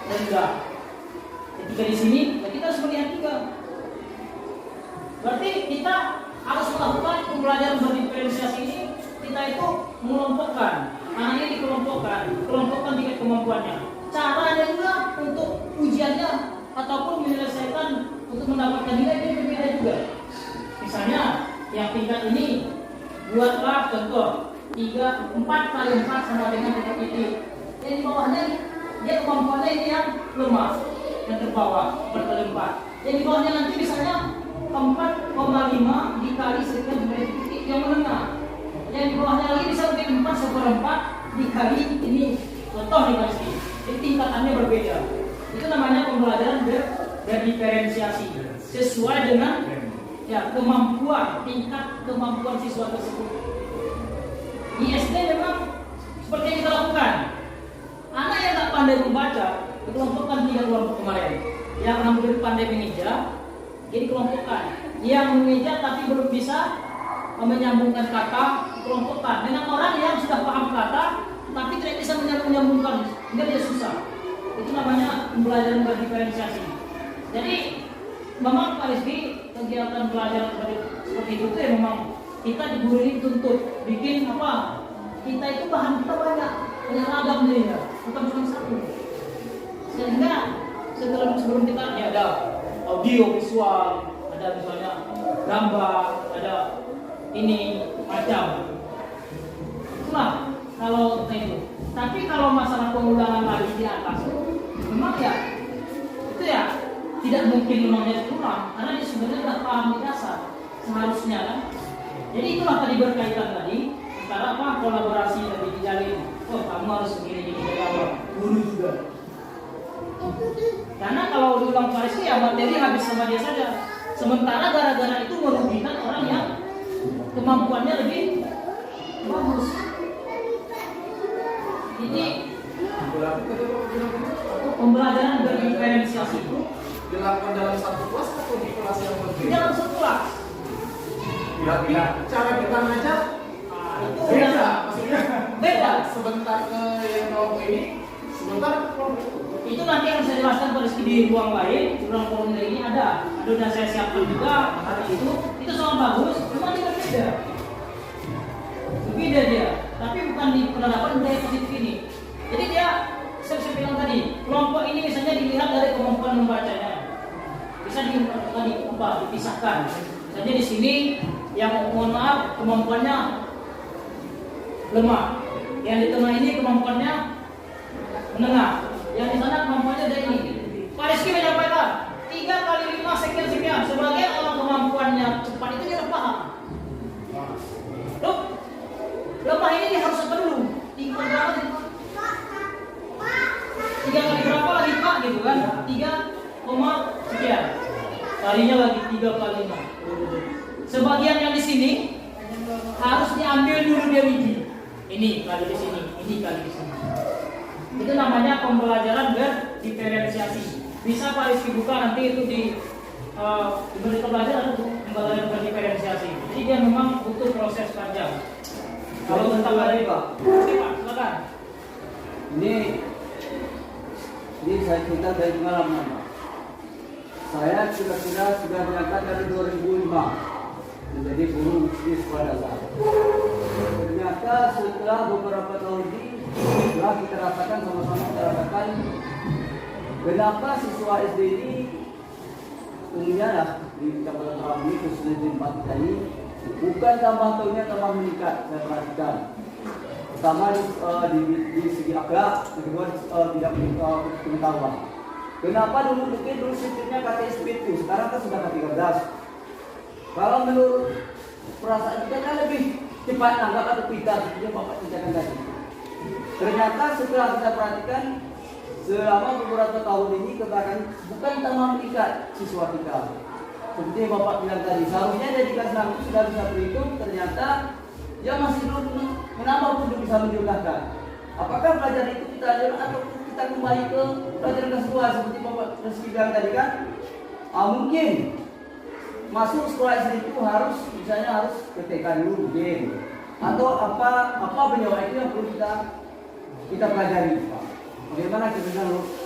rendah. Ketika di sini, ya kita harus melihat juga. Berarti kita harus melakukan pembelajaran berdiferensiasi ini. Kita itu mengelompokkan, anak ini dikelompokkan tingkat kemampuannya. Caranya juga untuk ujiannya ataupun menyelesaikan untuk mendapatkan nilai ini berbeda juga. Misalnya yang tingkat ini buatlah contoh 4 kali 4 sama dengan tingkat titik. Yang di bawahnya dia kemampuannya ini yang lemah, yang terbawah 4 kali 4. Yang di bawahnya nanti misalnya 4,5 dikali sekian dari titik yang menengah. Yang di bawahnya lagi bisa lebih 4/4 dikali ini contoh nih guys. Jadi tingkatannya berbeda. Itu namanya pembelajaran berdiferensiasi sesuai dengan ya kemampuan, tingkat kemampuan siswa tersebut. Di SD memang seperti yang kita lakukan. Anak yang tak pandai membaca dikelompokkan 3 kelompok kemarin. Yang hampir pandai mengeja, jadi kelompokkan. Yang mengeja tapi belum bisa menyambungkan kata, kelompokkan. Dengan orang yang sudah paham kata tapi tidak bisa menyambungkan, sehingga dia susah. Itu namanya pembelajaran berdiferensiasi. Jadi memang Pak Rizky, kegiatan pelajaran seperti itu ya memang kita di guru ini tuntut bikin apa? Kita itu bahan kita banyak ragam nih ya, bukan cuma satu. Sehingga sebelum kita ya ada audio visual, ada misalnya gambar, ada ini macam. Itulah kalau itu. Tapi kalau masalah pengulangan lagi di atas, memang ya itu ya tidak mungkin memang dia ulang karena dia sebenarnya sudah paham di dasar seharusnya kan. Jadi itulah tadi berkaitan tadi antara apa kolaborasi tadi dijalin. Oh kamu harus begini kamu guru juga. Karena kalau diulang Paris ya materi habis sama dia saja. Sementara gara-gara itu merugikan orang yang kemampuannya lebih bagus. Jadi pembelajaran berdiferensiasi itu dilakukan dalam satu kelas atau di kelas yang berbeda? dalam satu kelas. Tapi cara kita ngajar Itu beda, maksudnya beda. sebentar ke yang kelompok ini, sebentar Itu nanti akan saya jelaskan pada di ruang lain, di ruang forum ini ada udah saya siapkan juga hari itu sangat bagus, cuma dia berbeda dia, tapi bukan di penerapan budaya positif ini. Jadi dia saya bilang tadi, kelompok ini misalnya dilihat dari kemampuan membacanya, bisa dipisahkan. Misalnya di sini yang mohon maaf kemampuannya lemah, yang di tengah ini kemampuannya menengah, yang di sana kemampuannya dari ini. Pak Rizky menyampaikan 3 kali 5 sekian. Sebagian orang kemampuannya cepat itu dia paham. Loh, lemah ini harus apa dulu? 3 kali berapa lagi Pak gitu kan? 3, sekian. Kalinya lagi 3 kali 5. Sebagian yang di sini harus diambil dulu dia biji. Ini kali di sini, ini kali di sini. Itu namanya pembelajaran berdiferensiasi. Bisa Pak Rizky buka nanti itu di berita pelajaran untuk pembelajaran berdiferensiasi. Jadi dia memang butuh proses panjang. Kalau tentang hari Pak, oke Pak, silakan. Ini saya cerita dari pengalaman. Saya sudah berangkat dari 2005 menjadi guru di sekolah dasar. Ternyata setelah beberapa tahun ini setelah kita rasakan sama-sama kenapa siswa SD ini umumnya lah di Kecamatan Rambi khususnya di tempat kita ini bukan tambah tahunnya tambah meningkat. Saya perhatikan pertama di segi akhlak, kedua tidak pengetahuan. Kenapa dulu sistemnya KTSP itu, sekarang kan sudah K13. Kalau menurut perasaan kita kan lebih cepat tanggap atau pintar, seperti yang Bapak ceritakan tadi. Ternyata setelah kita perhatikan selama beberapa tahun ini kebakaran bukan tambah meningkat siswa kita. Seperti yang Bapak bilang tadi, seharusnya dari kelas 6 sudah bisa berhitung, ternyata yang masih belum menambah pun belum bisa menjumlahkan. Apakah pelajaran itu kita ajar atau kita kembali ke pelajaran kelas 2 seperti Bapak Rizky bilang tadi kan? Mungkin masuk sekolah SD itu harus misalnya harus TK dulu mungkin, atau apa penyawa itu yang perlu kita pelajari Pak. Bagaimana kita bisa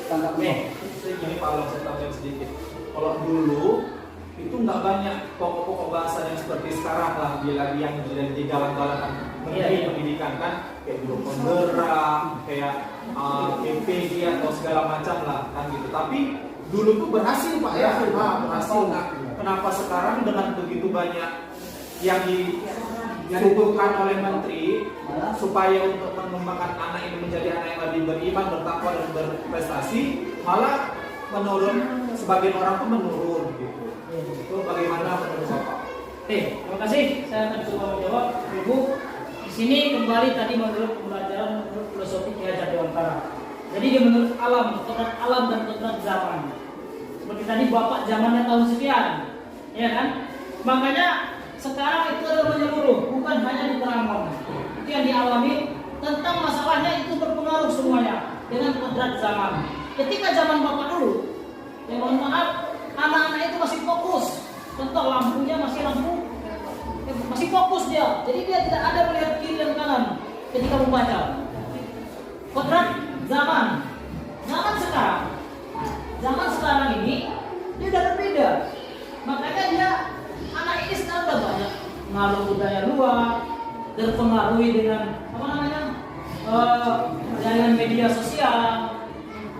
tangkapnya? Ini Pak Long, saya tambahin sedikit. Kalau dulu itu nggak banyak pokok-pokok bahasa yang seperti sekarang lah, lagi yang di galang-galangan menteri pendidikan kan, kayak guru penggerak, kayak PPG atau segala macam lah kan gitu. Tapi dulu tuh berhasil Pak ya, berhasil. Nah, kenapa sekarang dengan begitu banyak yang ditentukan oleh menteri supaya untuk mengembangkan anak ini menjadi anak yang lebih beriman, bertakwa dan berprestasi, malah menurun, sebagian orang pun menurun gitu. Itu bagaimana menurut Bapak? Terima kasih. Saya akan coba menjawab. Ibu, di sini kembali tadi menurut pembelajaran menurut filosofi Ki Hajar Dewantara. Jadi dia menurut alam, kodrat alam dan kodrat zaman. Seperti tadi Bapak zamannya tahun sekian, ya kan? Makanya sekarang itu adalah menyeluruh, bukan hanya di Prambon. Itu yang dialami tentang masalahnya itu berpengaruh semuanya dengan kodrat zaman. Ketika zaman Bapak dulu, ya mohon maaf, anak-anak itu masih fokus. Contoh lampunya masih masih fokus dia. Jadi dia tidak ada melihat kiri dan kanan ketika membaca. Kodrat zaman sekarang ini dia sudah berbeda. Makanya dia anak ini sekarang sudah banyak pengaruh budaya luar, terpengaruhi dengan jaringan media sosial.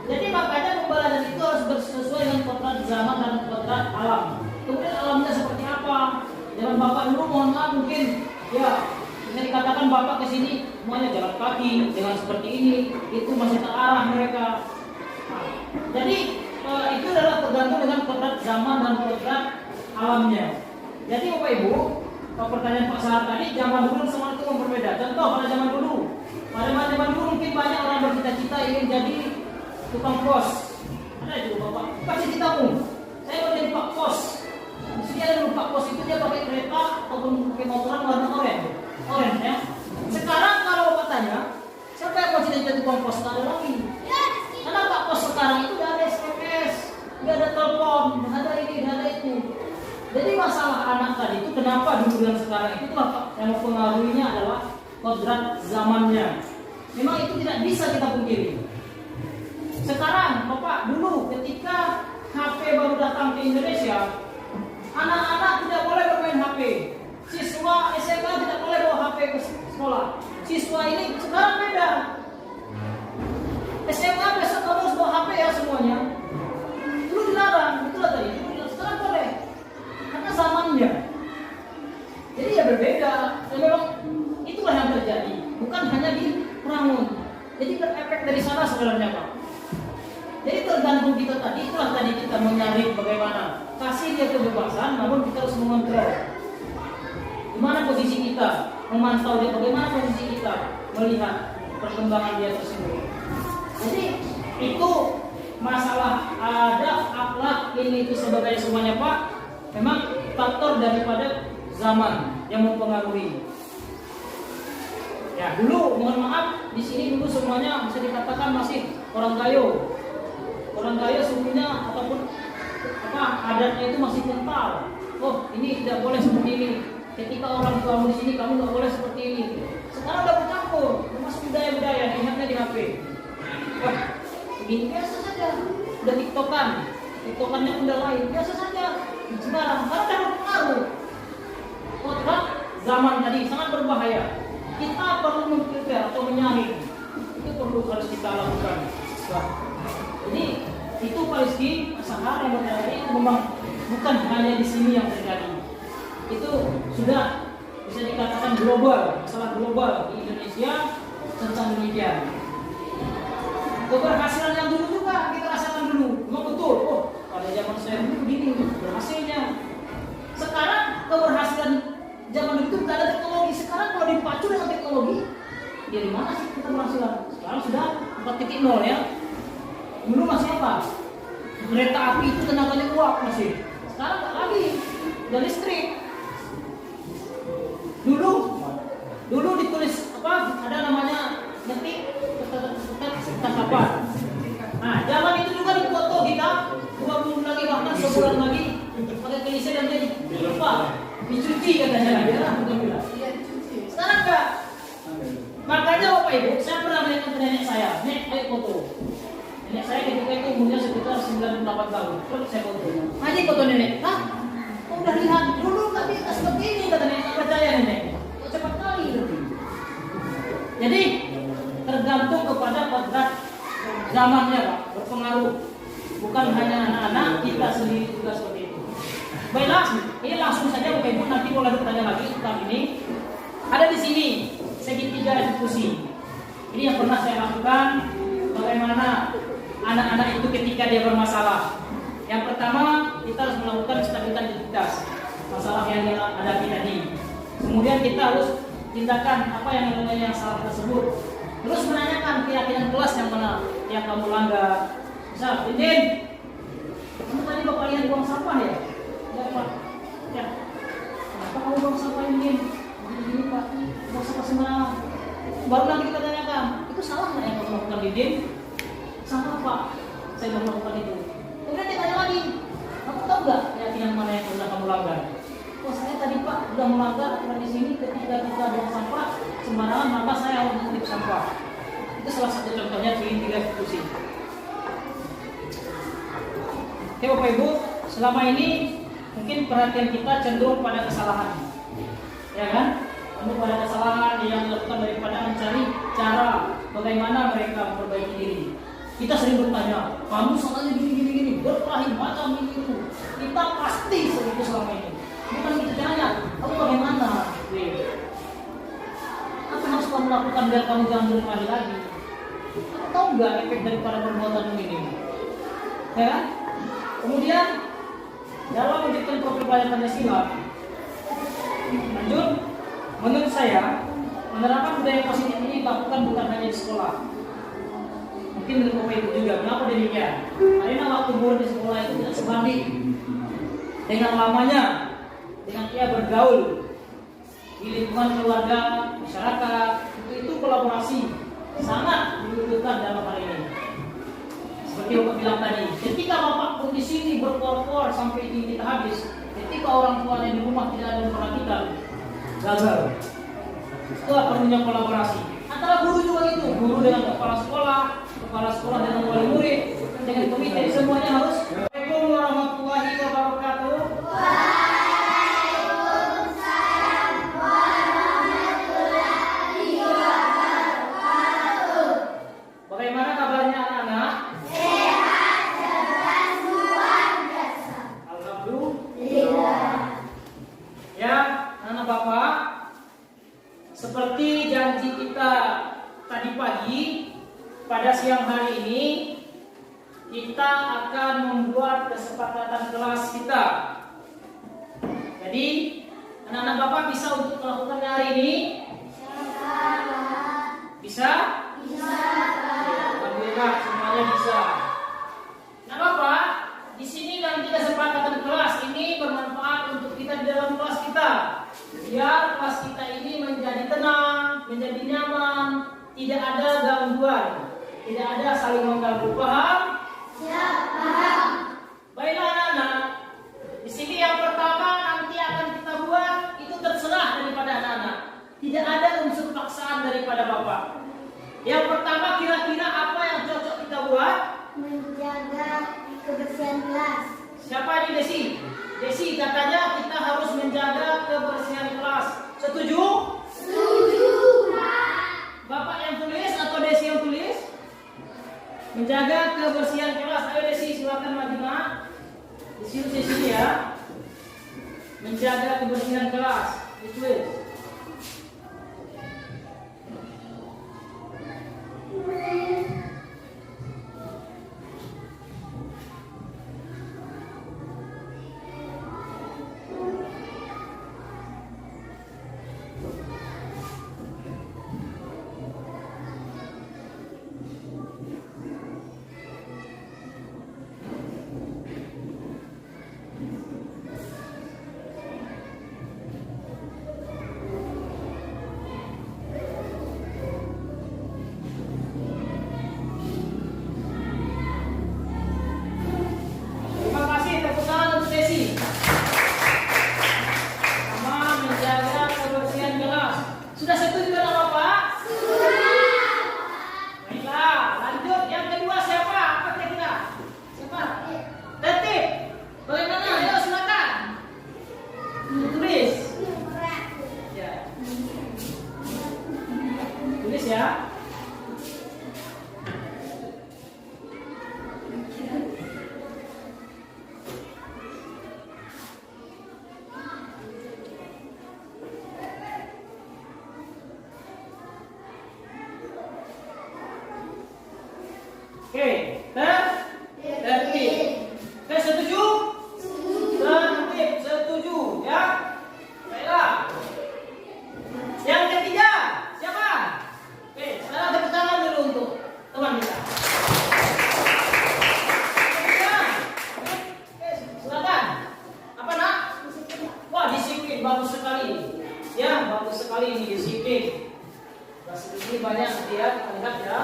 Jadi makanya pembelajaran itu harus sesuai dengan kodrat zaman dan kodrat alam. Kemudian alamnya seperti apa? Zaman Bapak dulu mohon maaf mungkin ya bisa dikatakan Bapak kesini semuanya jalan kaki dengan seperti ini, itu masih terarah mereka. Jadi itu adalah tergantung dengan kodrat zaman dan kodrat alamnya. Jadi Bapak Ibu, pertanyaan Pak Sahar tadi, zaman dulu sama itu berbeda. Contoh pada zaman dulu mungkin banyak orang bercita-cita ingin jadi tukang pos. Ada itu Bapak, apa cita-citamu? Saya mau jadi Pak Pos. Di sini ada dulu Pak Pos itu dia pakai kereta ataupun pakai motoran warna oranye ya. Sekarang kalau Bapak tanya, siapa yang mau cita-cita tukang pos? Tak ada lagi. Karena Pak Pos sekarang itu udah ada SMS, udah ada telepon, udah ada ini, udah ada itu. Jadi masalah anak tadi itu kenapa dulu dan sekarang itu Pak yang mempengaruhinya adalah kodrat zamannya. Memang itu tidak bisa kita pungkiri. Sekarang Bapak dulu ketika HP baru datang ke Indonesia, anak-anak tidak boleh bermain HP. Siswa SMA tidak boleh bawa HP ke sekolah. Siswa ini sekarang beda. SMA besok harus bawa HP ya semuanya. Dulu dilarang, itulah tadi. Sekarang boleh. Karena zamannya. Jadi ya berbeda. Dan memang itulah yang terjadi. Bukan hanya di Prambon. Jadi berefek dari sana sebenarnya Pak. Jadi tergantung kita tadi, itulah tadi kita mencari bagaimana kasih dia kebebasan, namun kita harus mengontrol. Di mana posisi kita, memantau dia, bagaimana posisi kita melihat perkembangan dia tersebut. Jadi itu masalah ada akhlak ini itu sebagai semuanya Pak, memang faktor daripada zaman yang mempengaruhi. Ya dulu mohon maaf di sini dulu semuanya bisa dikatakan masih orang gayo. Orang kaya sungguhnya ataupun adatnya itu masih kental. Oh ini tidak boleh seperti ini. Ketika orang tuamu di sini kamu nggak boleh seperti ini. Sekarang udah bercampur, termasuk budaya-budaya lihatnya di HP. Wah begini biasa saja. Udah tiktokannya udah lain biasa saja. Sekarang karena ada pengaruh. Kodrat zaman tadi sangat berbahaya. Kita perlu memfilter atau menyaring. Itu harus kita lakukan. Jadi itu Pak Rizky, Sahar yang berkata itu memang bukan hanya di sini yang terjadi. Itu sudah bisa dikatakan global, masalah global di Indonesia tentang demikian. Keberhasilan yang dulu juga kita rasakan dulu, memang betul. Oh pada zaman saya dulu begini berhasilnya. Sekarang keberhasilan zaman itu tidak ada teknologi. Sekarang kalau dipacu dengan teknologi, dari mana sih kita berhasilan? Sekarang sudah 4.0 ya. Dulu masih apa? Kereta api itu tenaganya uap masih. Sekarang tak lagi, udah listrik. Dulu ditulis apa? Ada namanya ngetik tangkapan. Nah, zaman itu juga dipoto kita 2 bulan lagi bahkan sebulan lagi pakai klise dan jadi lupa dicuci katanya ya. Sekarang enggak. Makanya Bapak Ibu, saya pernah melihat nenek saya, nek ayo foto. Nenek saya ketika itu umurnya sekitar 98 tahun. Terus saya foto. Aja foto nenek. Hah? Kok udah lihat? Dulu nggak bisa seperti ini kata nenek. Tak percaya nenek. Kok cepat kali itu. Jadi tergantung kepada kodrat zamannya Pak. Berpengaruh. Bukan hanya anak-anak, kita sendiri juga seperti itu. Baiklah, ini langsung saja Bapak Ibu, nanti kalau ada pertanyaan lagi tentang ini. Ada di sini segitiga eksekusi. Ini yang pernah saya lakukan, bagaimana anak-anak itu ketika dia bermasalah. Yang pertama, kita harus melakukan stabilitas masalah yang dia hadapi tadi. Kemudian kita harus tindakan apa yang salah tersebut. Terus menanyakan keyakinan kelas yang mana yang kamu langgar. Misal, Dindin, kamu tadi bapak lihat buang sampah ya? Ya Pak. Ya. Kenapa kamu buang sampah ini? Begini Pak, buang sampah sembarangan. Baru nanti kita tanyakan, itu salah nggak yang kamu lakukan Dindin? Salah Pak, saya baru melakukan itu. Kemudian dia tanya lagi, kamu tahu nggak keyakinan mana yang sudah kamu langgar? Oh saya tadi Pak sudah melanggar aturan di sini ketika kita buang sampah sembarangan, maka saya harus mengutip sampah. Itu salah satu contohnya segitiga eksekusi. Oke Bapak Ibu, selama ini mungkin perhatian kita cenderung pada kesalahan, ya kan? Cenderung pada kesalahan yang dilakukan daripada mencari cara bagaimana mereka memperbaiki diri. Kita sering bertanya, kamu salahnya gini, berkelahi macam ini itu. Kita pasti seperti selama ini. Bukan kita tanya, kamu bagaimana? Apa yang harus kamu lakukan biar kamu jangan berkelahi lagi? Kamu tahu nggak efek daripada perbuatan ini? Ya kan? Kemudian dalam menjadikan profil pelajar Pancasila, lanjut, menurut saya menerapkan budaya positif ini dilakukan bukan hanya di sekolah. Mungkin menurut Bapak Ibu juga. Kenapa demikian? Karena waktu murid di sekolah itu tidak sebanding dengan lamanya, dengan ia bergaul di lingkungan keluarga, masyarakat. Itu kolaborasi sangat dibutuhkan dalam hal ini. Seperti Bapak bilang tadi, ketika Bapak pun di sini berkor-kor sampai ini kita habis, ketika orang tuanya di rumah tidak ada memperhatikan, gagal. Itulah perlunya kolaborasi. Antara guru juga itu, guru dengan kepala sekolah dengan wali murid, dengan komite, semuanya harus. Assalamualaikum warahmatullahi wabarakatuh. Waalaikumsalam warahmatullahi wabarakatuh. Bagaimana kabarnya anak-anak? Sehat, cerdas, luar biasa. Alhamdulillah. Ya, anak Bapak, seperti janji kita tadi pagi, pada siang hari ini kita akan membuat kesepakatan kelas kita. Jadi, anak-anak Bapak bisa untuk melakukan hari ini? Bisa? Bisa. Alhamdulillah, semuanya bisa. Nah Bapak, di sini nanti kesepakatan kelas ini bermanfaat untuk kita di dalam kelas kita. Biar kelas kita ini menjadi tenang, menjadi nyaman, tidak ada gangguan, tidak ada saling mengganggu. Paham? Ya, paham. Baiklah anak-anak, di sini yang pertama nanti akan kita buat itu terserah daripada anak-anak. Tidak ada unsur paksaan daripada Bapak. Yang pertama kira-kira apa yang cocok kita buat? Menjaga kebersihan kelas. Siapa ini Desi? Desi katanya kita harus menjaga kebersihan kelas. Setuju? Setuju, Pak. Bapak yang tulis atau Desi yang tulis? Menjaga kebersihan kelas. Ayo Desi silakan maju nak. Di sini ya. Menjaga kebersihan kelas. Ditulis. Terima kasih, tepuk tangan untuk Desi. Sama menjaga kebersihan kelas. Sudah setuju dengan Bapak? Baiklah, lanjut. Yang kedua siapa? Apa kira-kira? Siapa? Tertib. Bagaimana? Ayo silakan. Tulis. Ya. Tulis ya. Oke, tertib. Oke, setuju? Tertib, setuju ya. Baiklah. Yang ketiga, siapa? Oke, sekarang tepuk tangan dulu untuk teman kita. Silakan. Apa nak? Wah, disiplin bagus sekali. Ya, bagus sekali ini disiplin. Bahasa ini banyak dia kita lihat ya.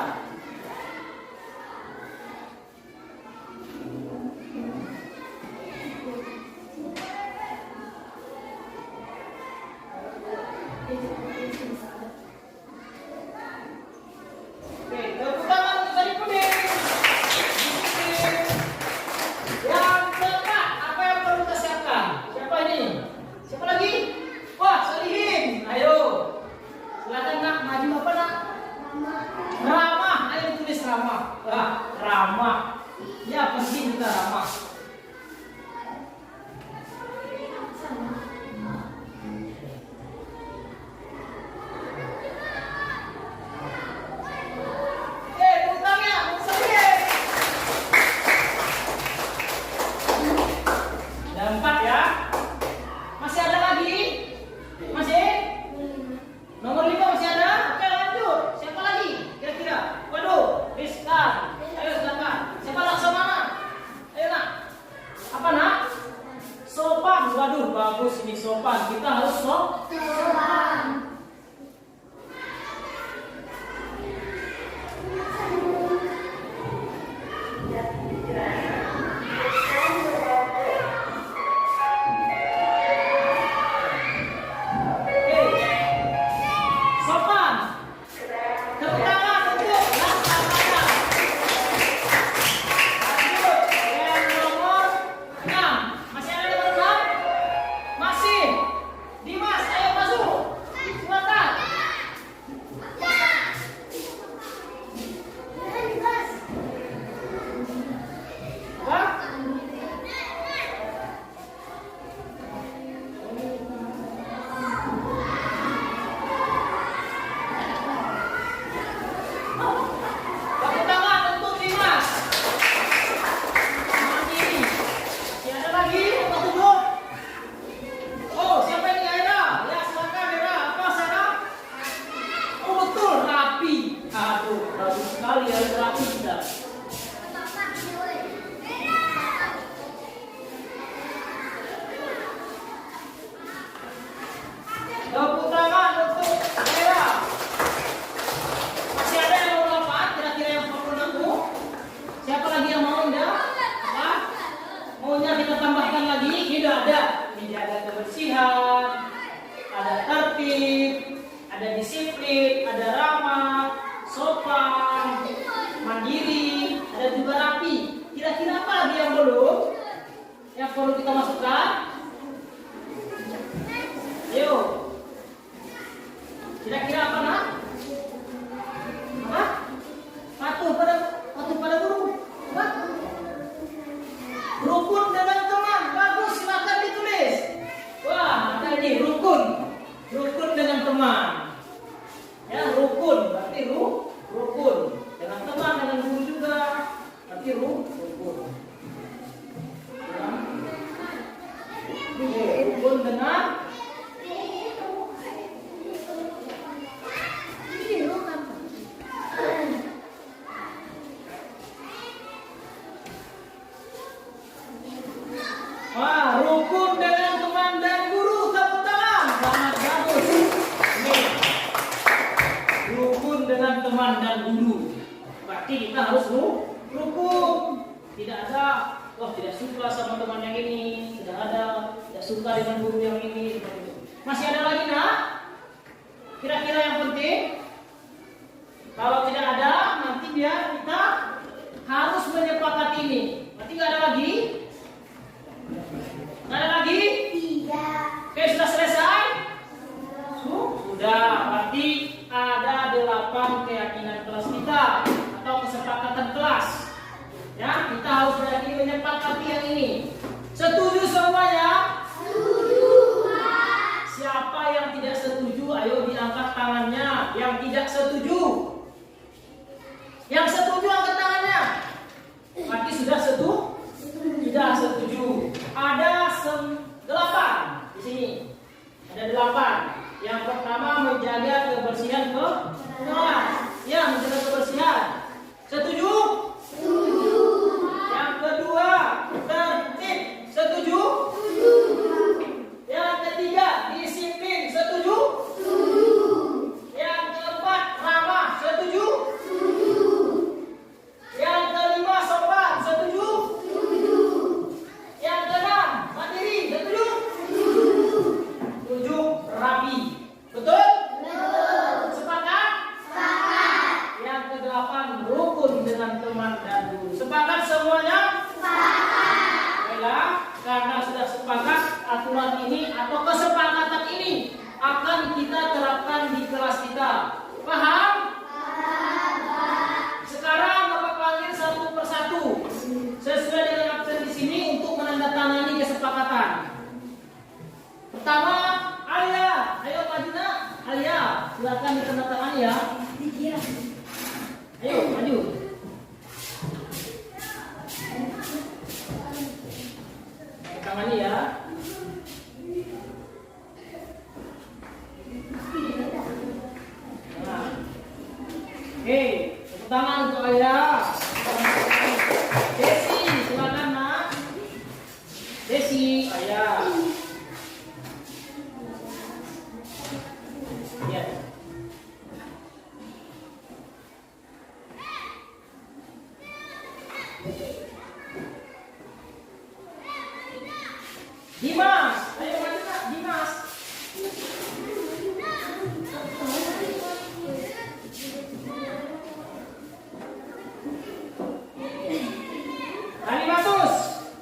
Oke, tepuk tangan untuk tadi kuning. Disiplin. Yang keempat, apa yang perlu kita siapkan? Siapa ini? Siapa lagi? Wah, Solihin. Ayo. Silakan nak, maju apa nak? Ramah. Ayo tulis ramah. Wah, ramah. Ya, penting kita ramah. Tepuk tangan untuk Solihin. Ada 4 ya. Masih ada lagi? Masih? Nomor 5 masih ada? Oke, lanjut. Siapa lagi? Kira-kira? Waduh, Rizkan. Ayo silakan. Siapa Laksamana? Ayo nak. Apa nak? Sopan. Waduh, bagus ini sopan. Kita harus sopan. Sopan. Tepuk tangan untuk Laksamana. Lanjut. Yang nomor 6. Masih ada nomor 6? Masih. Dimas, ayo masuk. Silakan. Apa? Tepuk tangan untuk Dimas. Mandiri. Masih ada lagi? Nomor 7. Oh, siapa ini Aira? Ya, silakan Aira. Apa sana? Oh, betul, rapi. Aduh, bagus sekali ya, rapi sudah. Tepuk tangan untuk Aira. Masih ada yang mau lompat? Kira-kira yang 46 tuh? Siapa lagi yang mau enggak? Apa? Maunya kita tambahkan lagi? Tidak ada. Menjaga kebersihan, ada tertib, ada disiplin, ada ramah, sopan, mandiri, ada juga rapi. Kira-kira apa lagi yang belum? Yang perlu kita masukkan? Ayo. Kira-kira apa nak? Apa? Patuh pada guru. Apa? Rukun dengan teman. Bagus, silakan ditulis. Wah, ada ini rukun. Rukun dengan teman. Ya, rukun berarti rukun. Dengan teman, dengan guru juga. Berarti rukun. Ya. Rukun dengan wah, rukun dengan teman dan guru. Tepuk tangan. Sangat bagus. Ini. Rukun dengan teman dan guru. Berarti kita harus rukun. Tidak ada, wah tidak suka sama teman yang ini. Tidak ada, tidak suka dengan guru yang ini. Masih ada lagi nak? Kira-kira yang penting? Kalau tidak ada, nanti biar kita harus menyepakati ini. Berarti nggak ada lagi? Nggak ada lagi? Tidak. Oke, sudah selesai? Sudah. Berarti ada 8 keyakinan kelas kita atau kesepakatan kelas. Ya, kita harus berani menyepakati yang ini. Setuju semuanya? Setuju, Pak. Siapa yang tidak setuju? Ayo diangkat tangannya. Yang tidak setuju? Yang setuju angkat tangannya. teman-teman dan guru. Sepakat semuanya? Baiklah, karena sudah sepakat, aturan ini atau kesepakatan ini akan kita terapkan di kelas kita. Paham? Sekarang Bapak panggil satu persatu sesuai dengan absen di sini untuk menandatangani kesepakatan. Pertama, Alia. Ayo maju nak. Alia, silakan ditandatangani ya. Ayo maju. Tangani ya. Nah. Oke, tepuk tangan untuk Alia. Desi, silakan nak. Desi, Alia. Ya. Dimas, ayo maju nak, Dimas. Kalimatus,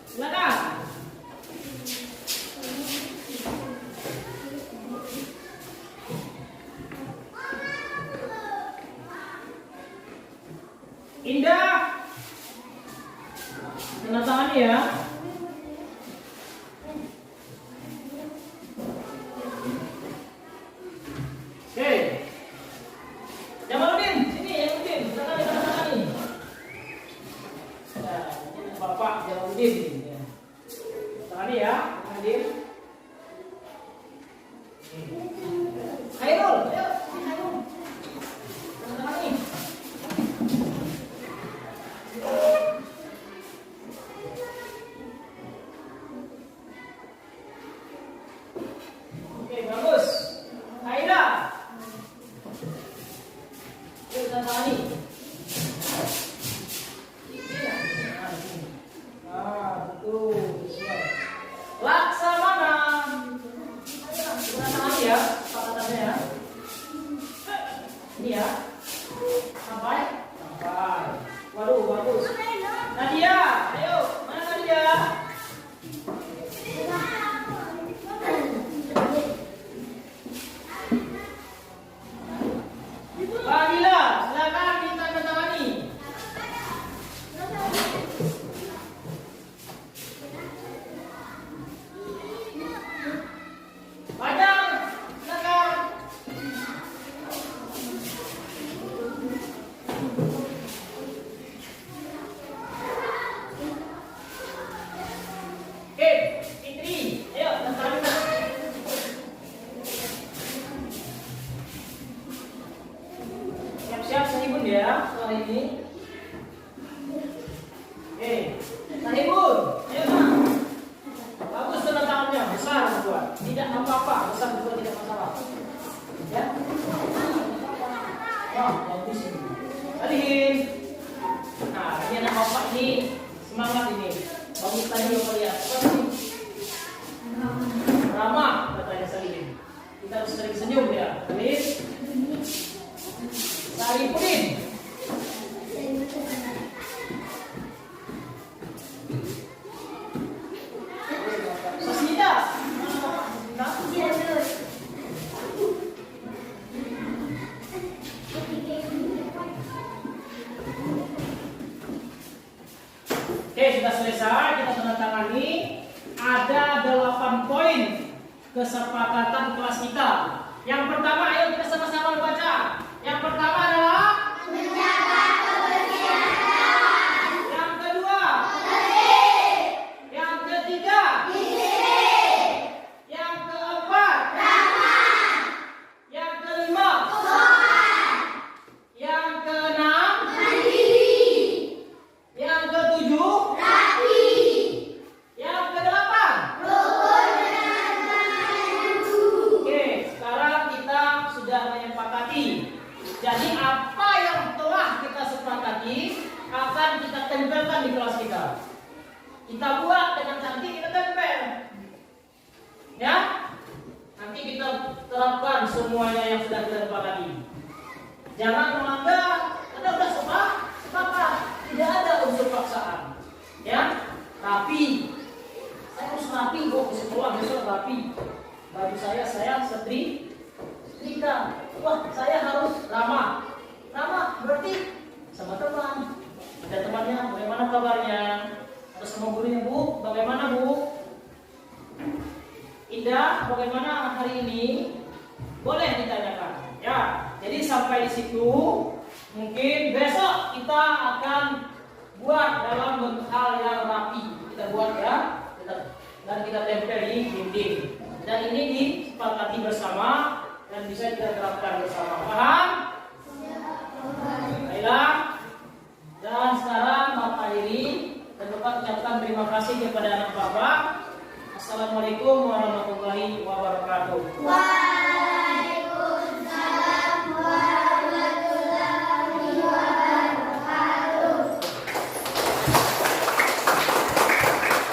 silakan. Indah, tanda tangan ya. Oke, Jamaluddin, sini Jamaluddin, silakan ditandatangani. Nah, ini Bapak Jamaluddin. Ya. Tangan ya, hadir. Khairul, ayo, Khairul. Tandatangani. Oke, bagus. Aida. Yuk, tandatangani. Betul. Sesuai. Laksamana. Tandatangani ya, sepakatannya ya. Ini ya. Sampai. Waduh, bagus. Nadia, ayo. Mana Nadia? Fadila, silakan ditandatangani. Padang, silakan. Oke, Fitri, ayo tandatangani. Siap-siap Sahibun ya soal ini. Oke, Sahibun, ayo nak. Bagus tanda tangannya, besar buat. Tidak apa-apa, besar juga tidak masalah. Ya. Wah, bagus ini. Alihin. Nah, ini anak bapak ini semangat ini. Bagus tadi bapak lihat. Ramah katanya Salihin. Kita harus sering senyum ya. Alihin. Saripudin. Sasmita. Oke, sudah selesai. Kita tandatangani. Ada 8 poin kesepakatan kelas kita. Yang pertama, ayo kita sama-sama baca. Yang pertama adalah menjaga kebersihan. Yang kedua, bersih. Yang ketiga, disiplin. Yang keempat, ramah. Yang kelima, sopan. Yang keenam, mandiri. Yang ketujuh, rapi. Yang kedelapan, rukun dengan teman. Oke, sekarang kita sudah menyepakati. Jadi apa yang telah kita sepakati akan kita tempelkan di kelas kita. Kita buat dengan cantik, kita tempel. Ya? Nanti kita terapkan semuanya yang sudah kita sepakati. Jangan melanggar. Anda sudah sepakat. rapi. Saya harus rapi kok di sekolah besok rapi. Baju saya setrika. Wah, saya harus ramah. Ramah berarti sama teman. Ada temannya, bagaimana kabarnya? Atau sama gurunya, Bu, bagaimana Bu? Indah, bagaimana hari ini? Boleh ditanyakan. Ya, jadi sampai di situ. Mungkin besok kita akan buat dalam bentuk hal yang rapi. Kita buat ya, dan kita tempel di dinding. Dan ini disepakati bersama dan bisa kita terapkan bersama. Paham? Baiklah. Dan sekarang Bapak Iri dan Bapak ucapkan terima kasih kepada anak Bapak. Assalamualaikum warahmatullahi wabarakatuh.